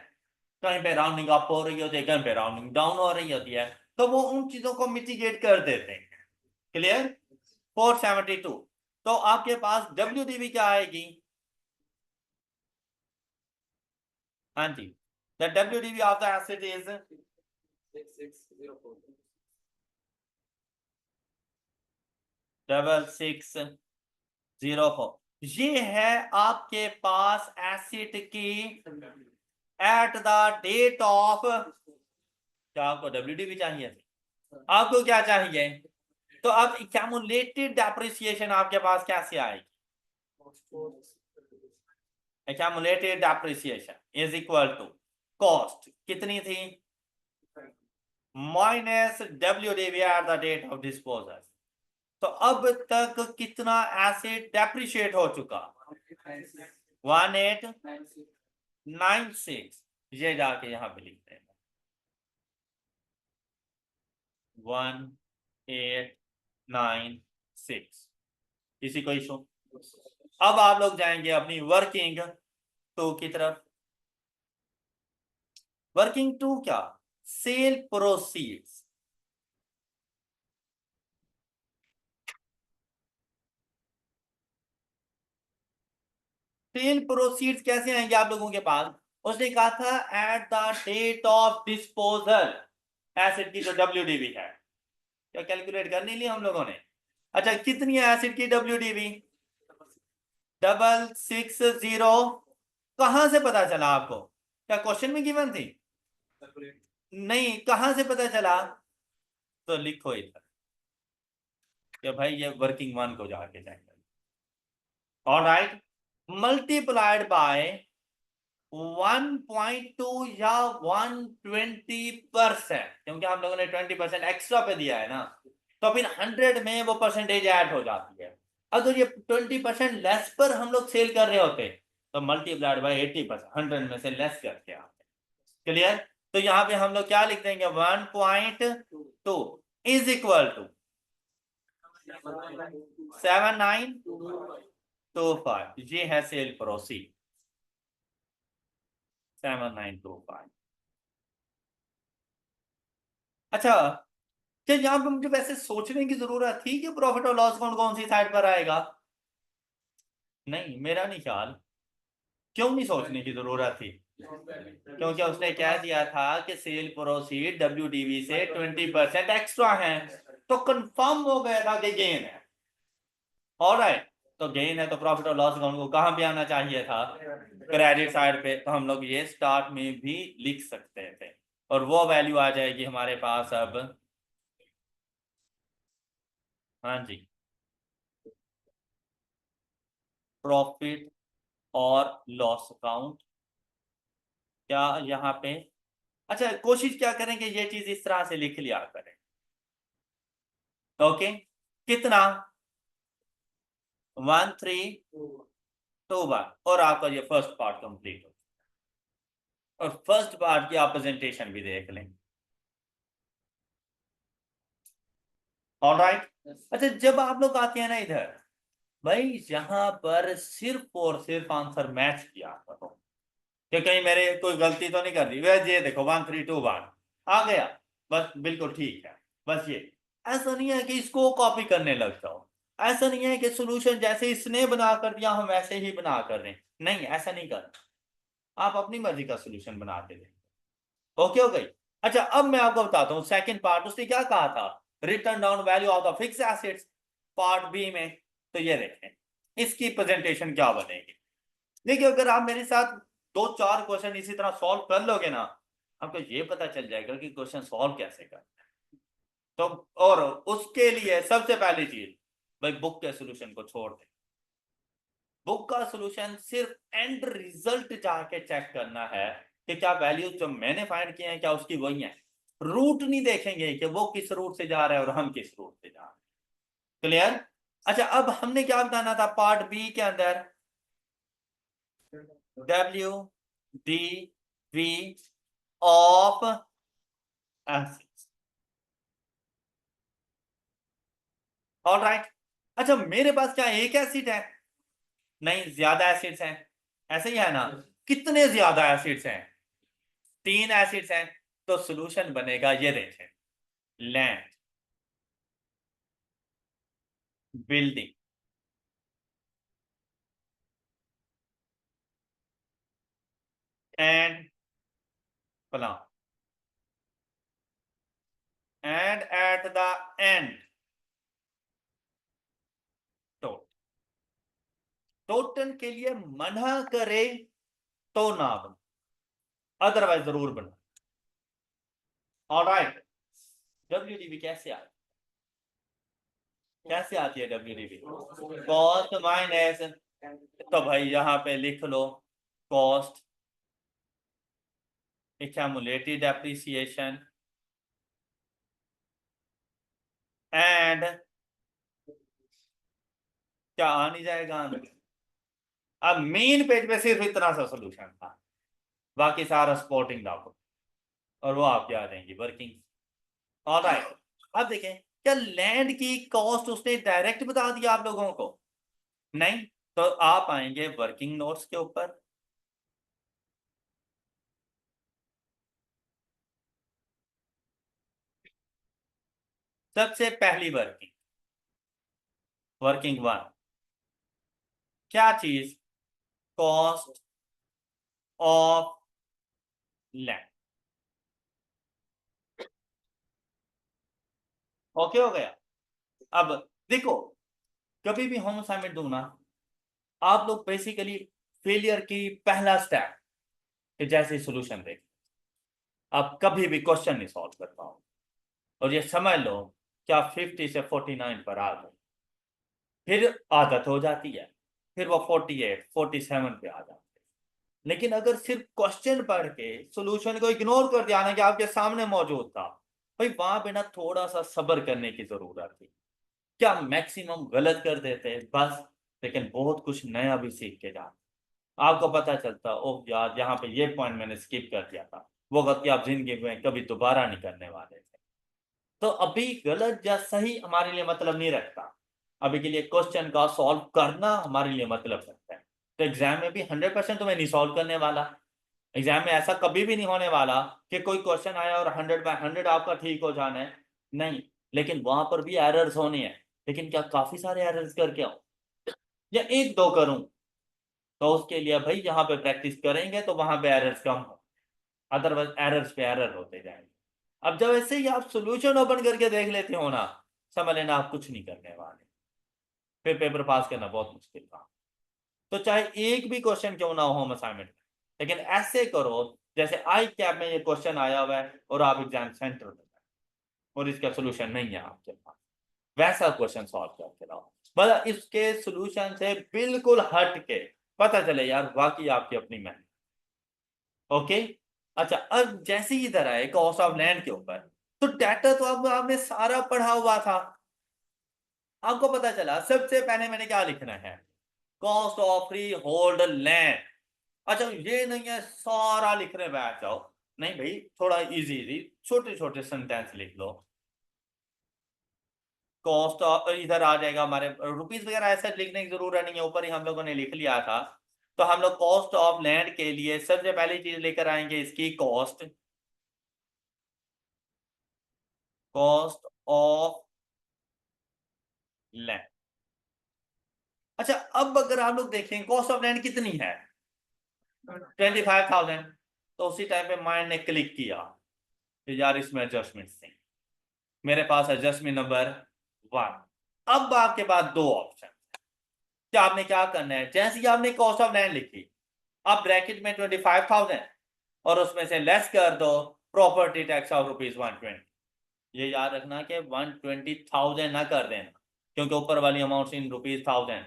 कहीं पे राउंडिंग अप हो रही होती है, कहीं पे राउंडिंग डाउन हो रही होती है, तो वो उन चीजों को मिटिगेट कर देते हैं। क्लियर? 472। तो आपके पास WDV क्या आएगी? हाँ जी, the WDV of the asset is 6604। ये है आपके पास एसेट की एट द डेट ऑफ, क्या आपको WDV चाहिए, आपको क्या चाहिए? तो अब एक्यूमुलेटेड डेप्रिसिएशन आपके पास कैसे आएगी? Accumulated depreciation is equal to cost कितनी थी minus WDV at the date of disposal. तो अब तक कितना एसेट डेप्रिशिएट हो चुका? 1896। ये जाके यहां पे लिखते हैं 1896। किसी को इशू? अब आप लोग जाएंगे अपनी वर्किंग टू की तरफ। वर्किंग टू क्या? Sale proceeds. सेल प्रोसीड्स कैसे आएंगे आप लोगों के पास? उसने कहा था at the date of disposal asset की जो WDV है, क्या कैलकुलेट कर नहीं लिया हम लोगों ने? अच्छा, कितनी है एसेट की WDV? 660। कहां से पता चला आपको? क्या क्वेश्चन में गिवन थी? नहीं, कहां से पता चला? तो लिखो इधर कि भाई ये वर्किंग वन को जाके जाएंगे। ऑलराइट, मल्टीप्लाइड बाय 1.2 या 120%, क्योंकि हम लोगों ने 20% एक्स्ट्रा पे दिया है ना, तो फिर 100 में वो परसेंटेज ऐड हो जाती है। अगर ये 20% लेस पर हम लोग सेल कर रहे होते तो मल्टीप्लाइड बाय 80%, 100 में से लेस करके आते। क्लियर? तो यहाँ पे हम लोग क्या लिख देंगे 1.2 इज इक्वल टू 7925। ये है सेल प्रोसीड 7925। अच्छा, क्या यहाँ पे मुझे वैसे सोचने की जरूरत थी कि प्रॉफिट और लॉस अकाउंट कौन सी साइड पर आएगा? नहीं, मेरा नहीं ख्याल। क्यों नहीं सोचने की जरूरत थी? क्योंकि उसने क्या दिया था कि सेल प्रोसीड WDV से 20% एक्स्ट्रा है, तो कंफर्म हो गया था कि गेन है। ऑलराइट, तो गेन है तो प्रॉफिट और लॉस अकाउंट को कहां पे आना चाहिए था? क्रेडिट साइड पे। तो हम लोग ये स्टार्ट में भी लिख सकते थे और वो वैल्यू आ जाएगी हमारे पास अब। हाँ जी, प्रॉफिट और लॉस अकाउंट क्या यहाँ पे? अच्छा, कोशिश क्या करें कि ये चीज इस तरह से लिख लिया करें। ओके, कितना 1321, और आपका ये फर्स्ट पार्ट कंप्लीट हो। और फर्स्ट पार्ट की आप प्रेजेंटेशन भी देख लें। ऑलराइट, अच्छा, जब आप लोग आते हैं ना इधर, भाई यहाँ पर सिर्फ और सिर्फ आंसर मैच किया करो कि कहीं मेरे कोई गलती तो नहीं कर दी। वह ये देखो 1321 आ गया, बस बिल्कुल ठीक है। बस ये, ऐसा नहीं है कि इसको कॉपी करने लग जाओ, ऐसा नहीं है कि सॉल्यूशन जैसे इसने बना कर दिया हम वैसे ही बना कर रहे हैं, नहीं ऐसा नहीं करना। आप अपनी मर्जी का सॉल्यूशन बना के दें। ओके हो गई? अच्छा, अब मैं आपको बताता हूँ सेकंड पार्ट उसने क्या कहा था, written down value of the fix assets, part B में। तो ये देखें इसकी प्रेजेंटेशन क्या बनेगी। देखिए, अगर आप मेरे साथ 2-4 क्वेश्चन इसी तरह सॉल्व कर लोगे ना, आपको ये पता चल जाएगा कि क्वेश्चन सॉल्व कैसे करना है। तो और उसके लिए सबसे पहली चीज, भाई बुक के सॉल्यूशन को छोड़ दे। बुक का सॉल्यूशन सिर्फ एंड रिजल्ट जाके चेक करना है कि क्या वैल्यूज जो मैंने फाइंड किए हैं क्या उसकी वही है। रूट नहीं देखेंगे कि वो किस रूट से जा रहा है और हम किस रूट से जा रहे हैं। क्लियर? अच्छा, अब हमने क्या बताना था पार्ट बी के अंदर, W D V of assets. Alright. अच्छा, मेरे पास क्या एक एसिड है? नहीं, ज्यादा एसिड्स हैं। ऐसे ही है ना? कितने ज्यादा एसिड्स हैं? 3 एसिड्स हैं। तो सॉल्यूशन बनेगा, ये देखें, land, building, and plant, and at the end total. Total के लिए मना करे तो ना बना, अदरवाइज जरूर बना। ऑलराइट। डब्ल्यूडीवी कैसे आती है? डब्ल्यूडीवी कॉस्ट माइनस, तो भाई यहां पे लिख low cost accumulated depreciation and क्या आ नहीं जाएगा? अब मेन पेज पे सिर्फ इतना सा सॉल्यूशन था, बाकी सारा सपोर्टिंग डॉक्यूमेंट, और वो आपके आ जाएंगी वर्किंग। ऑलराइट। अब देखें, क्या लैंड की कॉस्ट उसने डायरेक्ट बता दिया आप लोगों को? नहीं। तो आप आएंगे वर्किंग नोट्स के ऊपर, सबसे पहली वर्किंग, वर्किंग 1, क्या चीज? Cost of land. ओके हो गया? अब देखो, कभी भी होम असाइनमेंट दूं ना, आप लोग बेसिकली फेलियर की पहला स्टेप कि जैसे सॉल्यूशन देख, आप कभी भी क्वेश्चन नहीं सॉल्व कर पाओ, और ये समझ लो कि आप 50 से 49 पर आ गए, फिर आदत हो जाती है, फिर वो 48 47 पे आ जाते हैं। लेकिन अगर सिर्फ क्वेश्चन पढ़ के सॉल्यूशन को इग्नोर कर दिया ना, कि आपके सामने मौजूद था, भाई वहां पे ना थोड़ा सा सब्र करने की जरूरत थी। क्या मैक्सिमम गलत कर देते बस, लेकिन बहुत कुछ नया भी सीख के जाते। आपको पता चलता, ओह यार यहाँ पे ये पॉइंट मैंने स्किप कर दिया था, वो गलती आप जिंदगी में कभी दोबारा नहीं करने वाले थे। तो अभी गलत या सही हमारे लिए मतलब नहीं रखता, अभी के लिए क्वेश्चन का सॉल्व करना हमारे लिए मतलब रखता है। तो एग्जाम में भी 100% तो मैं नहीं सॉल्व करने वाला। एग्जाम में ऐसा कभी भी नहीं होने वाला कि कोई क्वेश्चन आया और 100/100 आपका ठीक हो जाना है, नहीं। लेकिन वहां पर भी एरर्स होने हैं, लेकिन क्या काफी सारे एरर्स करके आऊं या एक दो करूं? तो उसके लिए भाई यहाँ पे प्रैक्टिस करेंगे तो वहां पे एरर्स कम हो, अदरवाइज एरर्स पे एरर होते जाएंगे। अब जब ऐसे ही आप सॉल्यूशन ओपन करके देख लेते हो ना, समझ लेना आप कुछ नहीं करने वाले, फिर पेपर पास करना बहुत मुश्किल था। तो चाहे एक भी क्वेश्चन क्यों ना हो होम असाइनमेंट में, लेकिन ऐसे करो जैसे आई कैप में ये क्वेश्चन आया हुआ है और आप एग्जाम सेंटर में और इसका सोल्यूशन नहीं है आपके पास, वैसा क्वेश्चन सॉल्व करके लाओ, मतलब इसके सोल्यूशन से बिल्कुल हट के पता चले यार वाकई आपकी अपनी मेहनत। ओके। अच्छा, अब जैसे ही इधर आए कॉस्ट ऑफ लैंड के ऊपर, तो डाटा तो अब आपने सारा पढ़ा हुआ था, आपको पता चला सबसे पहले मैंने क्या लिखना है, cost of freehold land. अच्छा, ये नहीं है सारा लिखने बैठ जाओ, नहीं भाई, थोड़ा इजी इजी छोटे छोटे सेंटेंस लिख लो। कॉस्ट इधर आ जाएगा हमारे, रुपीस वगैरह ऐसे लिखने की जरूरत नहीं है, ऊपर ही हम लोगों ने लिख लिया था। तो हम लोग कॉस्ट ऑफ लैंड के लिए सबसे पहली चीज लेकर आएंगे इसकी कॉस्ट, कॉस्ट ऑफ लैंड। अच्छा, अब अगर आप लोग देखें कॉस्ट ऑफ लैंड कितनी है, 25,000, तो उसी टाइम पे माइंड ने क्लिक किया कि यार इसमें एडजस्टमेंट से मेरे पास एडजस्टमेंट नंबर 1। अब आपके पास दो ऑप्शन, कि आपने क्या करना है, जैसे ही आपने कॉस्ट ऑफ लैंड लिखी, आप ब्रैकेट में 25,000 और उसमें से लेस कर दो प्रॉपर्टी टैक्स ऑफ ₹120। ये याद रखना कि 120,000 ना कर देना, क्योंकि ऊपर वाली अमाउंट इन ₹1000,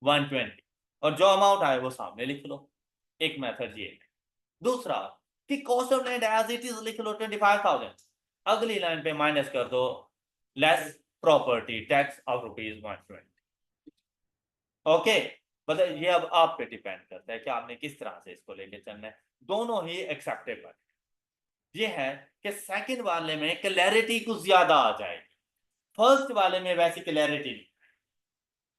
120, और जो अमाउंट आए वो सामने लिख लो। एक मेथड ये है। दूसरा, कि cost of land as it is लिख लो 25,000, अगली लाइन पे माइनस कर दो less property tax of ₹120। Okay, मतलब ये अब आप पे डिपेंड करता है कि आपने किस तरह से इसको लेके चलना है, दोनों ही एक्सेप्टेबल। ये है कि सेकंड वाले में क्लैरिटी कुछ ज्यादा आ जाएगी, फर्स्ट वाले में वैसी क्लैरिटी नहीं।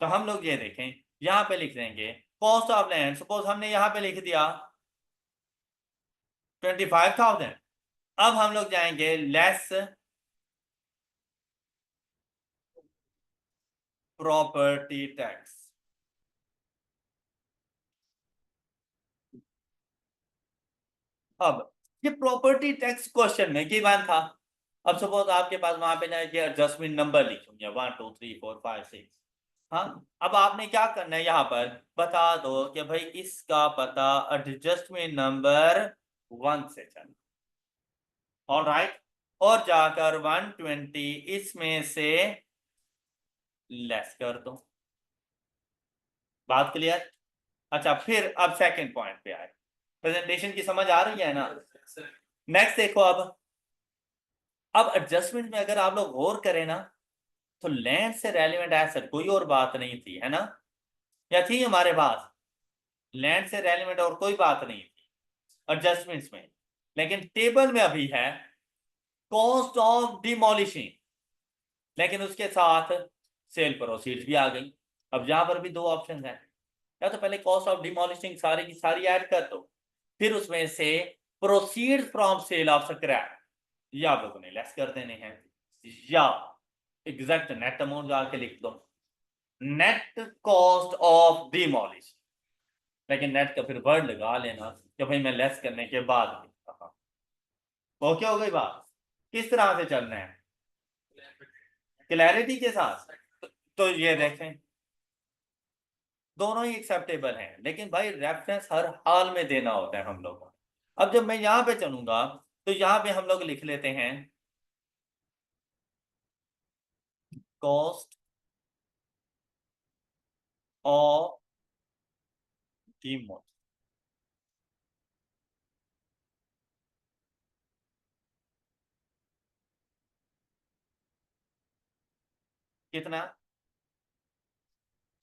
तो हम लोग ये देखें, यहां पे लिख देंगे कॉस्ट ऑफ लैंड, सपोज हमने यहां पे लिख दिया 25,000। अब हम लोग जाएंगे लेस प्रॉपर्टी टैक्स। अब ये प्रॉपर्टी टैक्स क्वेश्चन में गिवन था। अब सपोज आपके पास वहां पे ना ये एडजस्टमेंट नंबर लिखे होंगे 1 2 3 4 5 6। हाँ, अब आपने क्या करना है, यहाँ पर बता दो कि भाई इसका पता एडजस्टमेंट नंबर 1 से चल, ऑलराइट, और जाकर 120 इसमें से लेस कर दो। बात क्लियर? अच्छा, फिर अब सेकंड पॉइंट पे आए, प्रेजेंटेशन की समझ आ रही है ना? नेक्स्ट देखो, अब एडजस्टमेंट में अगर आप लोग गौर करें ना, तो लैंड से रेलिवेंट एसेट कोई और बात नहीं थी, है ना? या थी हमारे पास लैंड से रेलिवेंट और कोई बात नहीं थी एडजस्टमेंट्स में, लेकिन टेबल में अभी है कॉस्ट ऑफ डिमोलिशिंग, लेकिन उसके साथ सेल प्रोसीड्स भी आ गई। अब यहां पर भी दो ऑप्शन है, या तो पहले कॉस्ट ऑफ डिमोलिशिंग सारी की सारी ऐड कर दो, फिर उसमें से proceeds from sale of scrap ये आप लोगों ने लेस कर देने हैं, या एग्जैक्ट नेट अमाउंट जाके लिख दो नेट कॉस्ट ऑफ डिमोलिश, लेकिन नेट का फिर वर्ड लगा लेना कि भाई मैं लेस करने के बाद लिखता। ओके, हो गई बात? किस तरह से चलना है? क्लैरिटी के साथ। तो ये देखें दोनों ही एक्सेप्टेबल हैं, लेकिन भाई रेफरेंस हर हाल में देना होता है हम लोगों को। अब जब मैं यहां पे चलूंगा तो यहां पे हम लोग लिख लेते हैं कॉस्ट ऑफ डिमोलिश, कितना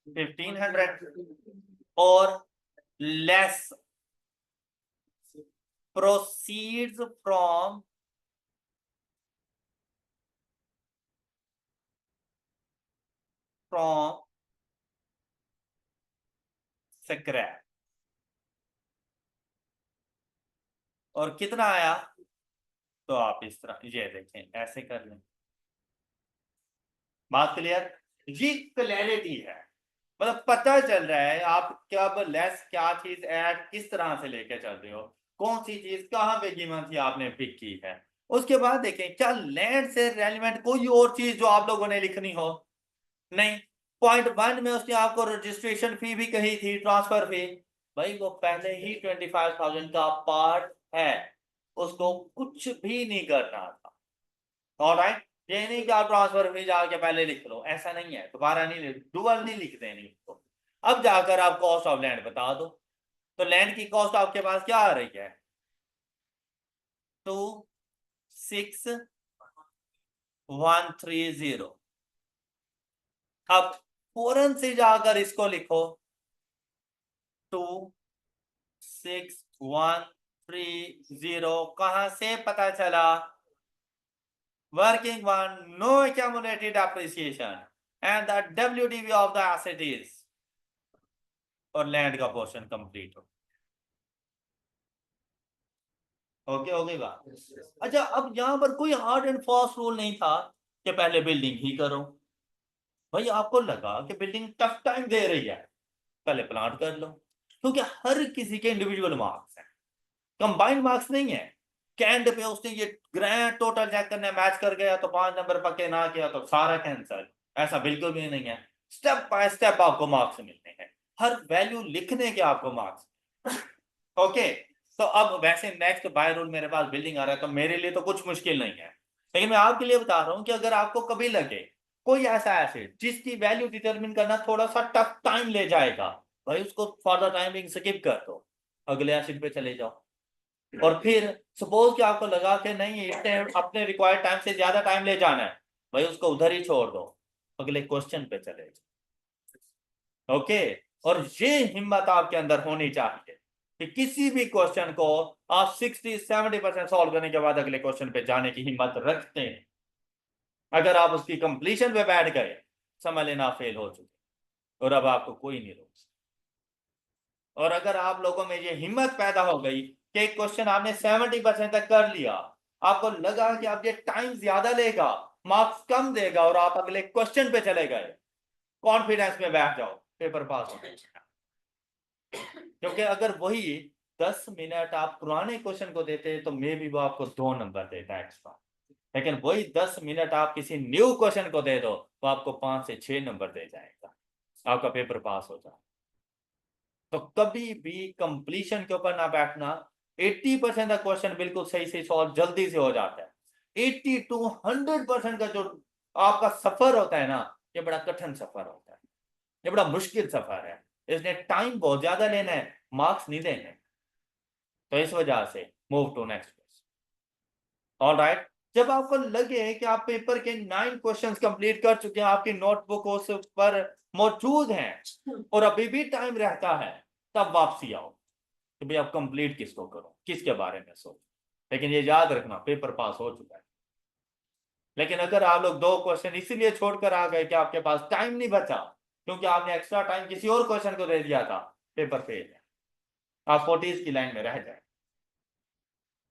1500, और लेस proceeds from scrap, और कितना आया? तो आप इस तरह ये देखें, ऐसे कर लें। बात क्लियर? ये क्लैरिटी है, मतलब पता चल रहा है आप कब लेस क्या चीज ऐड किस तरह से लेके चल रहे हो, कौन सी चीज कहां पे कीमत थी आपने पिक की है। उसके बाद देखें क्या लैंड से रेलिवेंट कोई और चीज जो आप लोगों ने लिखनी हो? नहीं। पॉइंट 1 में उसने आपको रजिस्ट्रेशन फी भी कही थी, ट्रांसफर फी, भाई वो पहले ही 25,000 का पार्ट है, उसको कुछ भी नहीं करना था। ऑलराइट, ये नहीं कि आप ट्रांसफर फी जाके पहले लिख लो, ऐसा नहीं है, दोबारा नहीं लिख, डुअल नहीं लिख देनी उसको। अब जाकर आप कॉस्ट ऑफ लैंड बता दो, तो लैंड की कॉस्ट आपके पास क्या आ रही है? 26,130। अब फौरन से जाकर इसको लिखो 26,130, कहां से पता चला? Working one, no accumulated appreciation and the WDV of the asset is, और लैंड का पोर्शन कंप्लीट हो। ओके, हो गई बात? अच्छा, अब यहां पर कोई हार्ड एंड फास्ट रूल नहीं था कि पहले बिल्डिंग ही करो। भाई आपको लगा कि बिल्डिंग टफ टाइम दे रही है, पहले प्लांट कर लो, क्योंकि हर किसी के इंडिविजुअल मार्क्स हैं, कंबाइंड मार्क्स नहीं है। कैंड पे उसने ये ग्रैंड टोटल चेक करने मैच कर गया तो 5 नंबर पक्के ना किया तो सारा कैंसर, ऐसा बिल्कुल भी नहीं है। स्टेप बाय स्टेप आपको मार्क्स मिलते हैं, हर वैल्यू लिखने के आपको मार्क्स। ओके, तो अब वैसे नेक्स्ट बाय रूल मेरे पास बिल्डिंग आ रहा है तो मेरे लिए तो कुछ मुश्किल नहीं है, लेकिन मैं आपके लिए बता रहा हूं कि अगर आपको कभी लगे कोई ऐसा एसेट जिसकी वैल्यू डिटरमिन करना थोड़ा सा टफ टाइम ले जाएगा, भाई उसको for the time being skip कर दो, अगले एसेट पे चले जाओ। और फिर सपोज कि आपको लगा कि नहीं इतने अपने रिक्वायर्ड टाइम से ज्यादा टाइम ले जाना है, भाई उसको उधर ही छोड़ दो, अगले क्वेश्चन पे चले जाओ। ओके, और ये हिम्मत आपके अंदर होनी चाहिए कि किसी भी क्वेश्चन को आप 60-70% सॉल्व करने के बाद अगले क्वेश्चन पे जाने की हिम्मत रखते हैं। अगर आप उसकी कंप्लीशन पे बैठ गए, समझ लेना फेल हो चुके और अब आपको कोई नहीं रोक सकता। और अगर आप लोगों में ये हिम्मत पैदा हो गई कि एक क्वेश्चन आपने 70% तक कर लिया, आपको लगा कि अब ये टाइम ज्यादा लेगा, मार्क्स कम देगा, और आप अगले क्वेश्चन पे चले गए, कॉन्फिडेंस में बैठ जाओ, पेपर पास हो जाएगा। क्योंकि अगर वही 10 मिनट आप पुराने क्वेश्चन को देते तो मे भी वो आपको 2 नंबर देता एक्स्ट्रा, लेकिन वही 10 मिनट आप किसी न्यू क्वेश्चन को दे दो तो आपको 5 से 6 नंबर दे जाएगा, आपका पेपर पास हो जाए। तो कभी भी कंप्लीशन के ऊपर ना बैठना। 80% का क्वेश्चन बिल्कुल सही से सॉल्व जल्दी से हो जाता है। 80 to 100% का जो आपका सफर होता है ना, ये बड़ा कठिन सफर होता है, ये बड़ा मुश्किल सफर है, इसने टाइम बहुत ज्यादा लेना है, मार्क्स नहीं देने। तो इस वजह से move to next question. Alright, जब आपको लगे कि आप पेपर के 9 क्वेश्चंस कंप्लीट कर चुके हैं, आपकी नोटबुक उस पर मौजूद हैं और अभी भी टाइम रहता है, तब वापसी आओ कि भाई आप कंप्लीट किसको करो, किसके बारे में सोचो। लेकिन ये याद रखना, पेपर पास हो चुका है। लेकिन अगर आप लोग 2 क्वेश्चन इसीलिए छोड़कर आ गए कि आपके पास टाइम नहीं बचा, क्योंकि आपने एक्स्ट्रा टाइम किसी और क्वेश्चन को दे दिया था, पेपर फेल है, आप 40 की लाइन में रह जाए।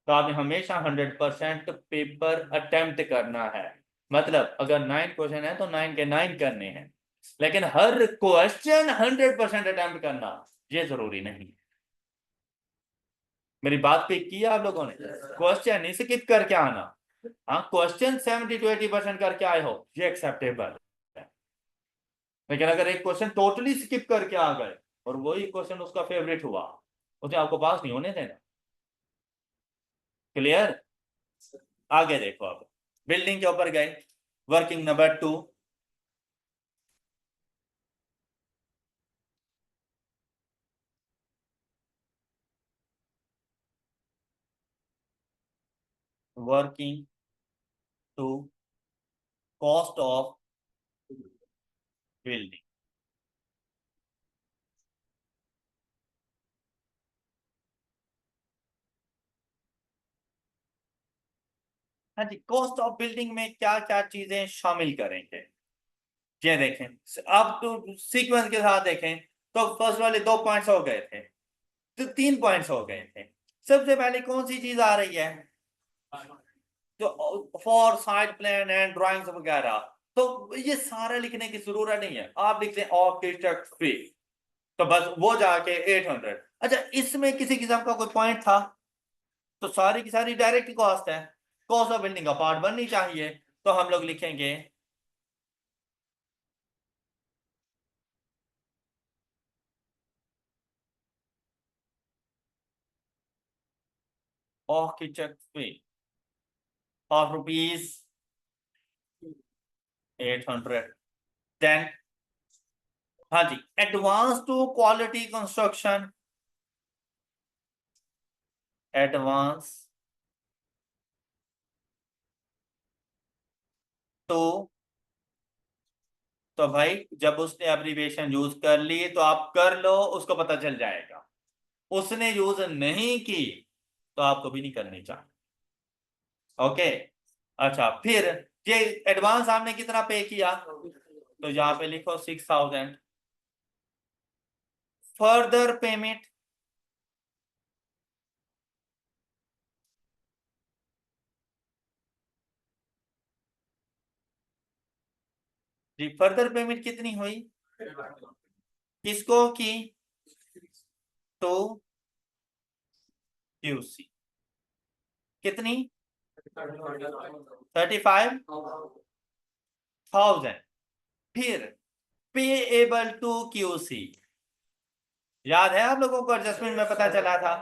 तो आपने हमेशा 100% पेपर अटेम्प्ट करना है। मतलब अगर 9 क्वेश्चन है तो 9 के 9 करने हैं, लेकिन हर क्वेश्चन 100% अटेम्प्ट करना ये जरूरी नहीं। मेरी बात पे किया आप लोगों ने? क्वेश्चन नहीं स्किप करके आना। हाँ, क्वेश्चन 70 to 80% करके आए हो, ये एक्सेप्टेबल है। लेकिन अगर एक क्वेश्चन टोटली स्किप करके आ गए और वही क्वेश्चन उसका फेवरेट हुआ, उसे आपको पास नहीं होने देना। क्लियर? आगे देखो, अब बिल्डिंग के ऊपर गए, working number 2। Working two cost of building. हाँ जी, कॉस्ट ऑफ बिल्डिंग में क्या क्या चीजें शामिल करेंगे, ये देखें। अब तो सीक्वेंस के साथ देखें तो फर्स्ट वाले 2 पॉइंट्स हो गए थे, तो 3 पॉइंट्स हो गए थे। सबसे पहले कौन सी चीज आ रही है? तो for side plan and drawings वगैरह। तो ये सारा लिखने की जरूरत नहीं है, आप लिखते हैं आर्किटेक्ट फी, तो बस वो जाके 800। अच्छा, इसमें किसी किस्म का कोई पॉइंट था? तो सारी की सारी डायरेक्ट कॉस्ट है, कॉस्ट ऑफ बिल्डिंग का पार्ट बननी चाहिए। तो हम लोग लिखेंगे आर्किटेक्ट फी ऑफ ₹800। देन हाँ जी, advance to quality construction, advance तो भाई जब उसने एब्रीविएशन यूज कर ली तो आप कर लो, उसको पता चल जाएगा। उसने यूज नहीं की तो आपको भी नहीं करनी चाहिए। ओके, अच्छा, फिर ये एडवांस आपने कितना पे किया, तो यहाँ पे लिखो 6000। फर्दर पेमेंट, जी फर्दर पेमेंट कितनी हुई, किसको की? तो क्यूसी कितनी? 35,000। फिर पेएबल टू क्यूसी, याद है आप लोगों को एडजस्टमेंट में पता चला था,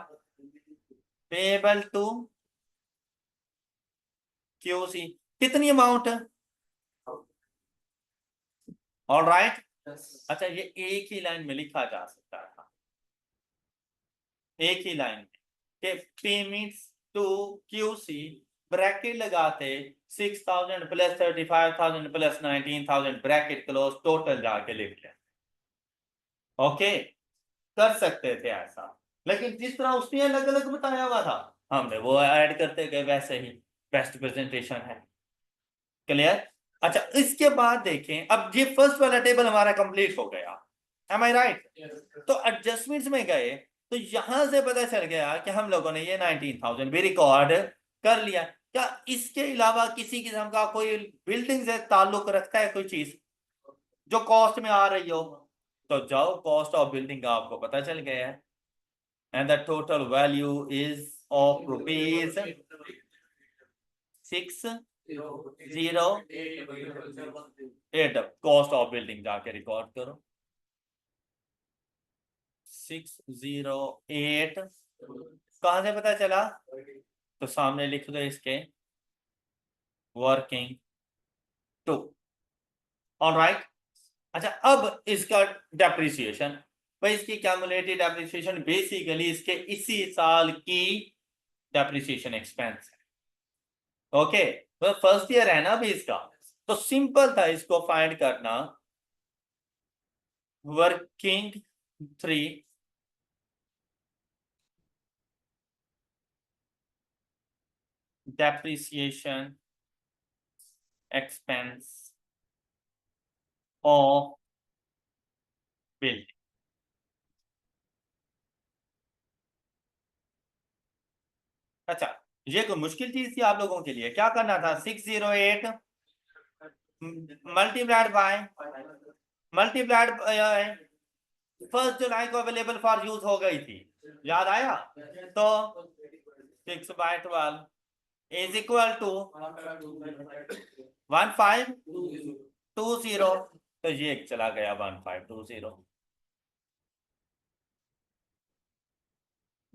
पेएबल टू क्यूसी कितनी अमाउंट? All right. अच्छा, ये एक ही लाइन में लिखा जा सकता था, एक ही लाइन में। कि पेमेंट्स टू क्यूसी ब्रैकेट लगाते 6000 plus 35,000 plus 19,000 bracket close total जाके लिख लें। ओके, कर सकते थे ऐसा, लेकिन जिस तरह उसने अलग अलग बताया हुआ था हमने वो ऐड करते गए, वैसे ही बेस्ट प्रेजेंटेशन है। क्लियर? अच्छा, इसके बाद देखें, अब ये फर्स्ट वाला टेबल हमारा कंप्लीट हो गया, एम आई राइट? तो एडजस्टमेंट्स में गए तो यहां से पता चल गया कि हम लोगों ने ये 19,000 भी रिकॉर्ड कर लिया। क्या इसके अलावा किसी किस्म का कोई बिल्डिंग से ताल्लुक रखता है कोई चीज जो कॉस्ट में आ रही हो? तो जाओ, कॉस्ट ऑफ बिल्डिंग का आपको पता चल गया है, and the total value is of rupees 608। Cost of building जाके रिकॉर्ड करो, 608 कहां से पता चला? तो सामने लिख दो इसके वर्किंग 2। ऑलराइट। अच्छा, अब इसका डेप्रिसिएशन, भाई इसकी कैलकुलेटेड डेप्रिसिएशन बेसिकली इसके इसी साल की डेप्रिसिएशन एक्सपेंस है। ओके, तो फर्स्ट ईयर है ना अभी इसका, तो सिंपल था इसको फाइंड करना। Working 3 depreciation expense of building। अच्छा, ये कोई मुश्किल चीज थी आप लोगों के लिए? क्या करना था? 608 मल्टीप्लाइड बाय 1 जुलाई को अवेलेबल फॉर यूज हो गई थी, याद आया? तो 6/12 इज इक्वल टू 1520। तो ये चला गया 1520,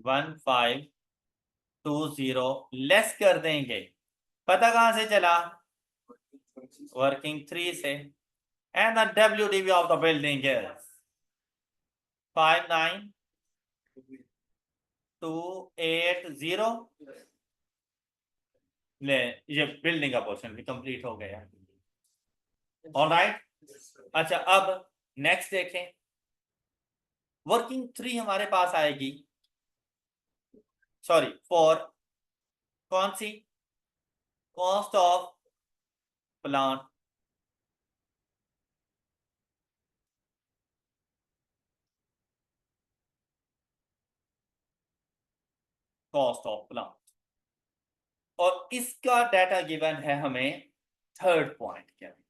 1520 लेस कर देंगे, पता कहां से चला? वर्किंग 3 से। And the WDV of the building is 59280। ले, ये बिल्डिंग का पोर्शन भी कंप्लीट हो गया। ऑलराइट। अच्छा, अब नेक्स्ट देखें, वर्किंग 3 हमारे पास आएगी, सॉरी 4, कौन सी? Cost of plant, cost of plant, और इसका डाटा गिवन है हमें थर्ड पॉइंट के अंदर।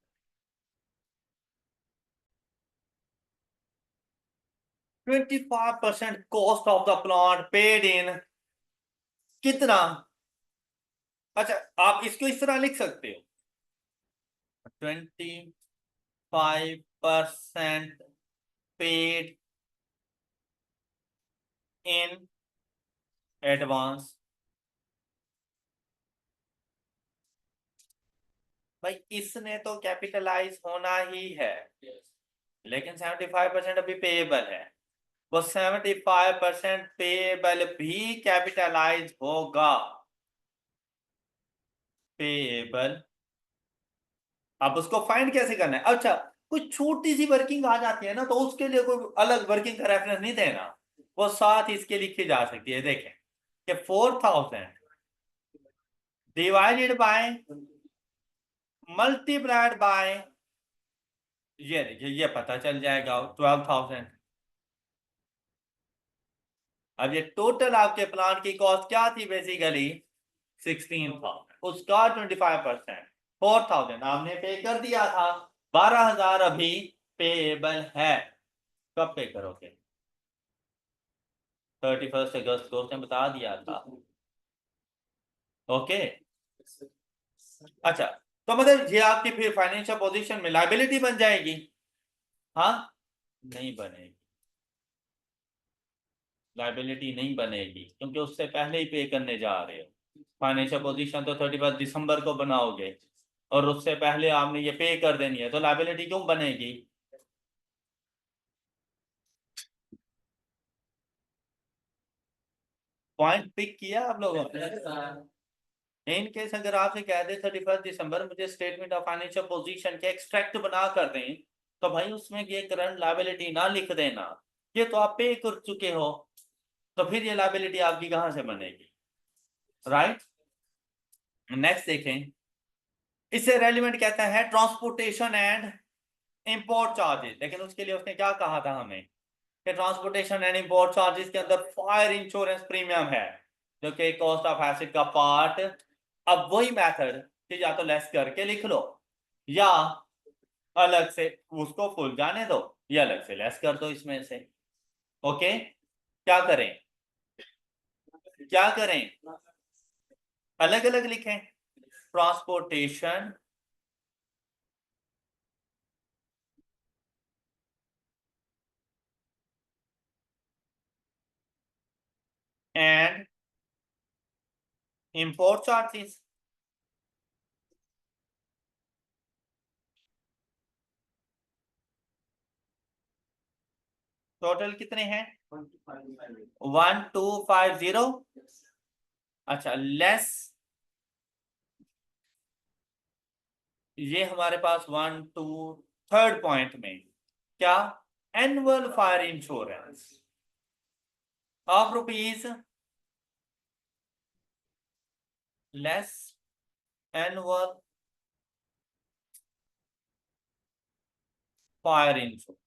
25% cost of the plant paid in कितना? अच्छा, आप इसको इस तरह लिख सकते हो, 25% पेड इन एडवांस। भाई इसने तो कैपिटलाइज होना ही है, लेकिन 75% अभी पेएबल है, वो 75% पेएबल भी कैपिटलाइज होगा। पेएबल, अब उसको फाइंड कैसे करना है? अच्छा, कुछ छोटी सी वर्किंग आ जाती है ना, तो उसके लिए कोई अलग वर्किंग का रेफरेंस नहीं देना, वो साथ इसके लिखी जा सकती है। देखें कि 4000 डिवाइडेड बाय मल्टीप्लाइड बाय, ये देखिए ये पता चल जाएगा 12,000। अब ये टोटल आपके प्लांट की कॉस्ट क्या थी? बेसिकली 16,000, उसका 25% 4,000 आपने पे कर दिया था, 12,000 अभी पेएबल है। कब पे करोगे? 31 अगस्त को उसने बता दिया था। ओके, अच्छा, तो मतलब ये आपकी फिर फाइनेंशियल पोजीशन में लायबिलिटी बन जाएगी? हाँ, नहीं बनेगी, लायबिलिटी नहीं बनेगी, क्योंकि उससे पहले ही पे करने जा रहे हो। फाइनेंशियल पोजीशन तो 31 दिसंबर को बनाओगे, और उससे पहले आपने ये पे कर देनी है, तो लायबिलिटी क्यों बनेगी? पॉइंट पिक किया आप लोगों ने? इन केस अगर आपसे कह दे 31 दिसंबर मुझे स्टेटमेंट ऑफ फाइनेंशियल पोजीशन के एक्सट्रैक्ट बना कर दें, तो भाई उसमें ये करंट लायबिलिटी ना लिख देना, ये तो आप पे कर चुके हो, तो फिर ये लायबिलिटी आपकी कहां से बनेगी, राइट? नेक्स्ट देखें, इससे रेलिवेंट कहता है ट्रांसपोर्टेशन एंड इंपोर्ट चार्जेस, लेकिन उसके लिए उसने क्या कहा था हमें कि ट्रांसपोर्टेशन एंड इंपोर्ट चार्जेस के अंदर फायर इंश्योरेंस प्रीमियम है जो कि कॉस्ट ऑफ एसेट का पार्ट। अब वही मेथड कि या तो लेस करके लिख लो या अलग से उसको फुल जाने दो या अलग से लेस कर दो इसमें से। ओके, क्या करें, क्या करें, अलग अलग लिखें, transportation and import charges. Total कितने हैं? 1250। अच्छा, लेस ये हमारे पास 1 2 थर्ड पॉइंट में क्या, annual fire insurance of rupees, less annual fire insurance.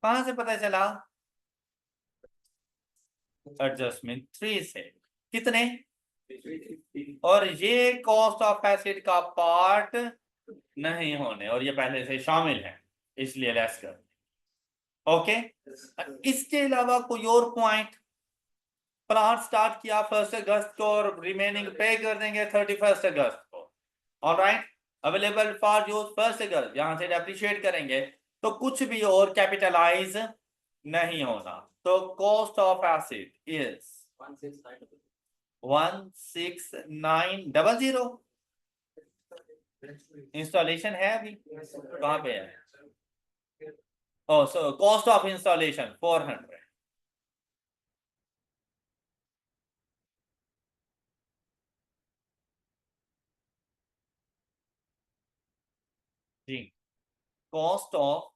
कहां से पता चला? एडजस्टमेंट 3 से। कितने? और ये कॉस्ट ऑफ एसिड का पार्ट नहीं होने, और ये पहले से शामिल है इसलिए लेस कर। ओके, इसके अलावा कोई और पॉइंट? प्लांट स्टार्ट किया 1 अगस्त को और रिमेनिंग पे कर देंगे 31 अगस्त को, ऑलराइट, अवेलेबल फॉर यूज 1 अगस्त, यहां से डेप्रिशिएट करेंगे तो कुछ भी और कैपिटलाइज नहीं होना, तो cost of asset is 16900। Installation है अभी कहां पे है? Oh so cost of installation 400। जी, कॉस्ट ऑफ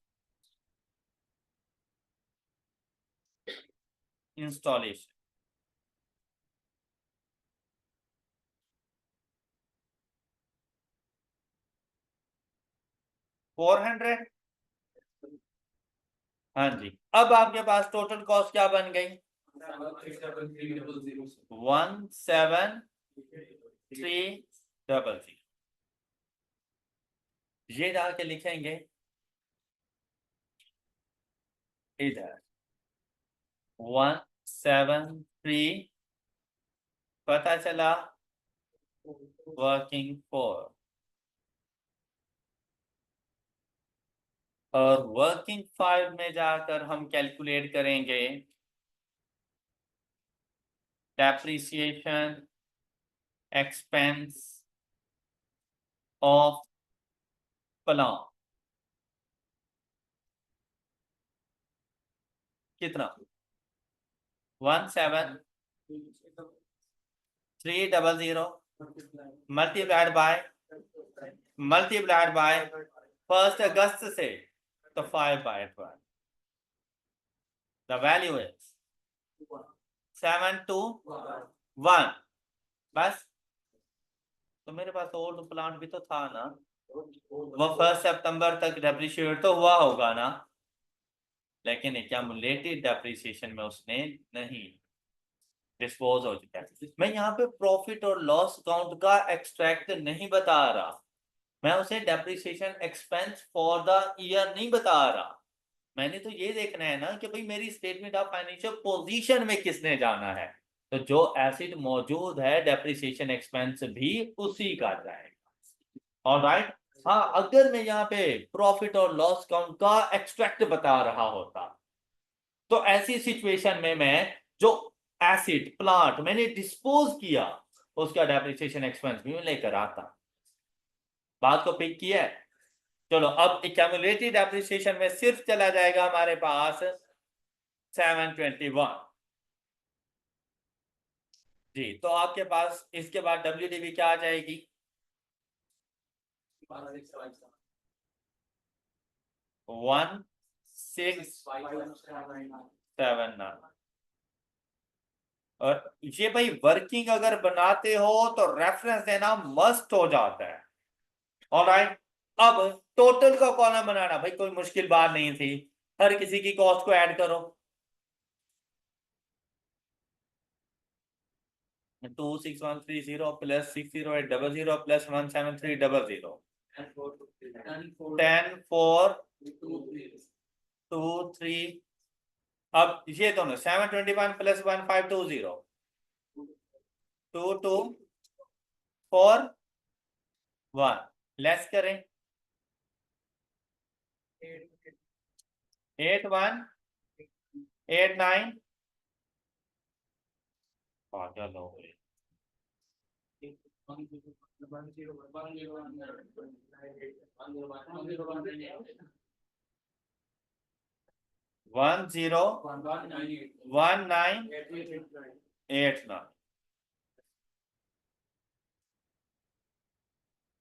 इंस्टॉलेशन 400। हाँ जी, अब आपके पास टोटल कॉस्ट क्या बन गई? 17300। ये जाके लिखेंगे इधर 173, पता चला वर्किंग फॉर, और वर्किंग 5 में जाकर हम कैलकुलेट करेंगे डेप्रिसिएशन एक्सपेंस ऑफ प्लांट। कितना? 17300 मल्टीप्लाइड बाय 1 अगस्त से, तो 5/12, द वैल्यू इज 721। बस, तो मेरे पास ओल्ड प्लांट भी तो था ना, वो 1 सितंबर तक डेप्रिशिएट तो हुआ होगा ना, लेकिन एक्यूमुलेटेड डेप्रिसिएशन में उसने नहीं डिस्पोज हो चुका है। मैं यहाँ पे प्रॉफिट और लॉस अकाउंट का एक्सट्रैक्ट नहीं बता रहा, मैं उसे depreciation expense for the year नहीं बता रहा। मैंने तो ये देखना है ना कि भाई मेरी स्टेटमेंट ऑफ फाइनेंशियल पोजीशन में किसने जाना है, तो जो एसिड मौजूद है डेप्रिसिएशन एक्सपेंस भी उसी का जाएगा, ऑलराइट। हाँ, अगर मैं यहाँ पे प्रॉफिट और लॉस अकाउंट का एक्सट्रैक्ट बता रहा होता, तो ऐसी सिचुएशन में मैं जो एसिड प्लांट मैंने डिस्पोज किया उसका डेप्रिसिएशन एक्सपेंस भी मैं लेकर आता। बात को पिक किया है? चलो अब एक्यूमुलेटेड डेप्रिसिएशन में सिर्फ चला जाएगा हमारे पास 721 जी। तो आपके पास इसके बाद WDV क्या आ जाएगी? 1679। और ये भाई वर्किंग अगर बनाते हो तो रेफरेंस देना मस्ट हो जाता है। ऑलराइट, अब टोटल का कॉलम बनाना भाई कोई मुश्किल बात नहीं थी, हर किसी की कॉस्ट को ऐड करो। 26130 प्लस 60800 प्लस 17300 10423। अब ये दोनों 721 प्लस 1520 2241 लेस करें 8189 पागल हो गए 101989।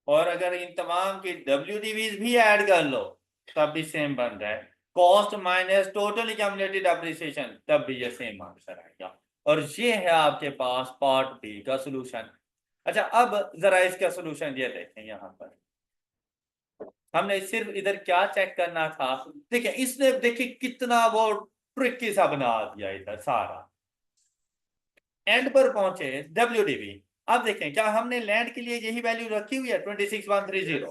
और अगर इन तमाम की WDVs भी ऐड कर लो तब भी सेम बन रहा है, cost minus total accumulated depreciation तब भी ये सेम आंसर आएगा। और ये है आपके पास पार्ट बी का सॉल्यूशन। अच्छा अब जरा इसका सॉल्यूशन ये देखें, यहाँ पर हमने सिर्फ इधर क्या चेक करना था, देखिए इसने देखिए कितना वो ट्रिकी सा बना दिया इधर सारा, एंड पर पहुंचे WDV। अब देखें क्या हमने लैंड के लिए यही वैल्यू रखी हुई है 26130,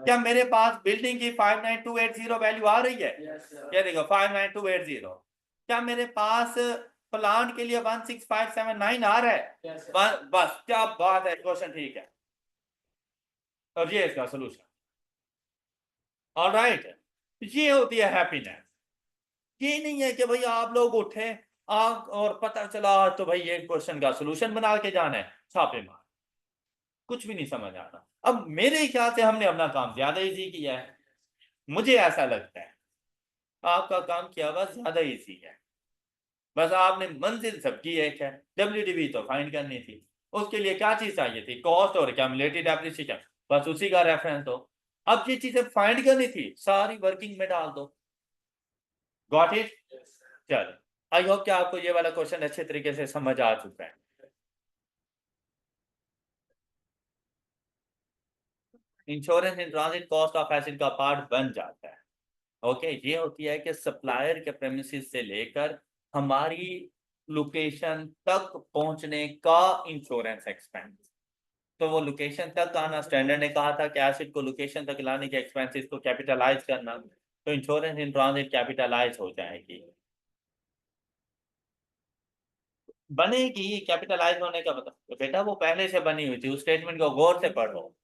क्या मेरे पास बिल्डिंग की 59280 वैल्यू आ रही है? ये देखो 59280। क्या मेरे पास प्लांट के लिए 16579 आ रहा है? बस क्या बात है, क्वेश्चन ठीक है। और ये इसका सोल्यूशन। ऑलराइट, ये होती है हैप्पीनेस। ये नहीं है कि भाई आप लोग उठे आग और पता चला तो भाई ये क्वेश्चन का सॉल्यूशन बना के जाना है, छापे मार, कुछ भी नहीं समझ आता। अब मेरे ख्याल से हमने अपना काम ज्यादा इजी किया है, मुझे ऐसा लगता है आपका काम किया हुआ ज्यादा इजी है। बस आपने मंजिल सबकी एक है, WDV तो फाइंड करनी थी, उसके लिए क्या चीज चाहिए थी? कॉस्ट और एक्यूमुलेटेड डेप्रिसिएशन, बस उसी का रेफरेंस हो। अब ये चीजें फाइंड करनी थी सारी वर्किंग में डाल दो। Got it? चलो आई होप कि आपको ये वाला क्वेश्चन अच्छे तरीके से समझ आ चुका है। Insurance in transit cost of asset का पार्ट बन जाता है। ओके, ये होती है कि सप्लायर के प्रेमिसेस से लेकर हमारी लोकेशन तक पहुंचने का इंश्योरेंस एक्सपेंस। तो वो लोकेशन तक आना, स्टैंडर्ड ने कहा था कि एसेट को लोकेशन तक लाने के एक्सपेंसेस को कैपिटलाइज करना, तो इंश्योरेंस इन ट्रांजिट कैपिटलाइज हो जाएगी। बनेगी कैपिटलाइज होने का मतलब तो बेटा वो पहले से बनी हुई थी, उस स्टेटमेंट को गौर से पढ़ो,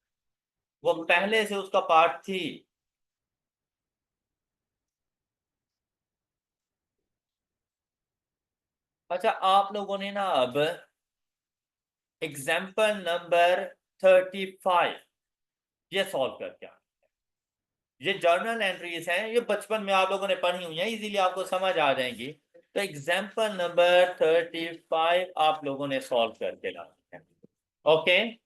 वो पहले से उसका पार्ट थी। अच्छा आप लोगों ने ना अब एग्जाम्पल नंबर 35 ये सॉल्व करके आना। ये जर्नल एंट्रीज हैं, ये बचपन में आप लोगों ने पढ़ी हुई हैं, इजीली आपको समझ आ जाएंगी। तो एग्जाम्पल नंबर 35 आप लोगों ने सॉल्व करके लानी है। ओके,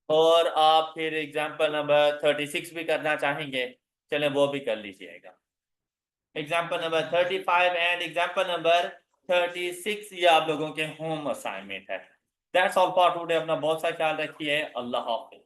और आप फिर एग्जाम्पल नंबर 36 भी करना चाहेंगे, चलें वो भी कर लीजिएगा। Example number 35 and example number 36 ये आप लोगों के होम असाइनमेंट है। That's all for today. अपना बहुत सा ख्याल रखिए। अल्लाह हाफिज।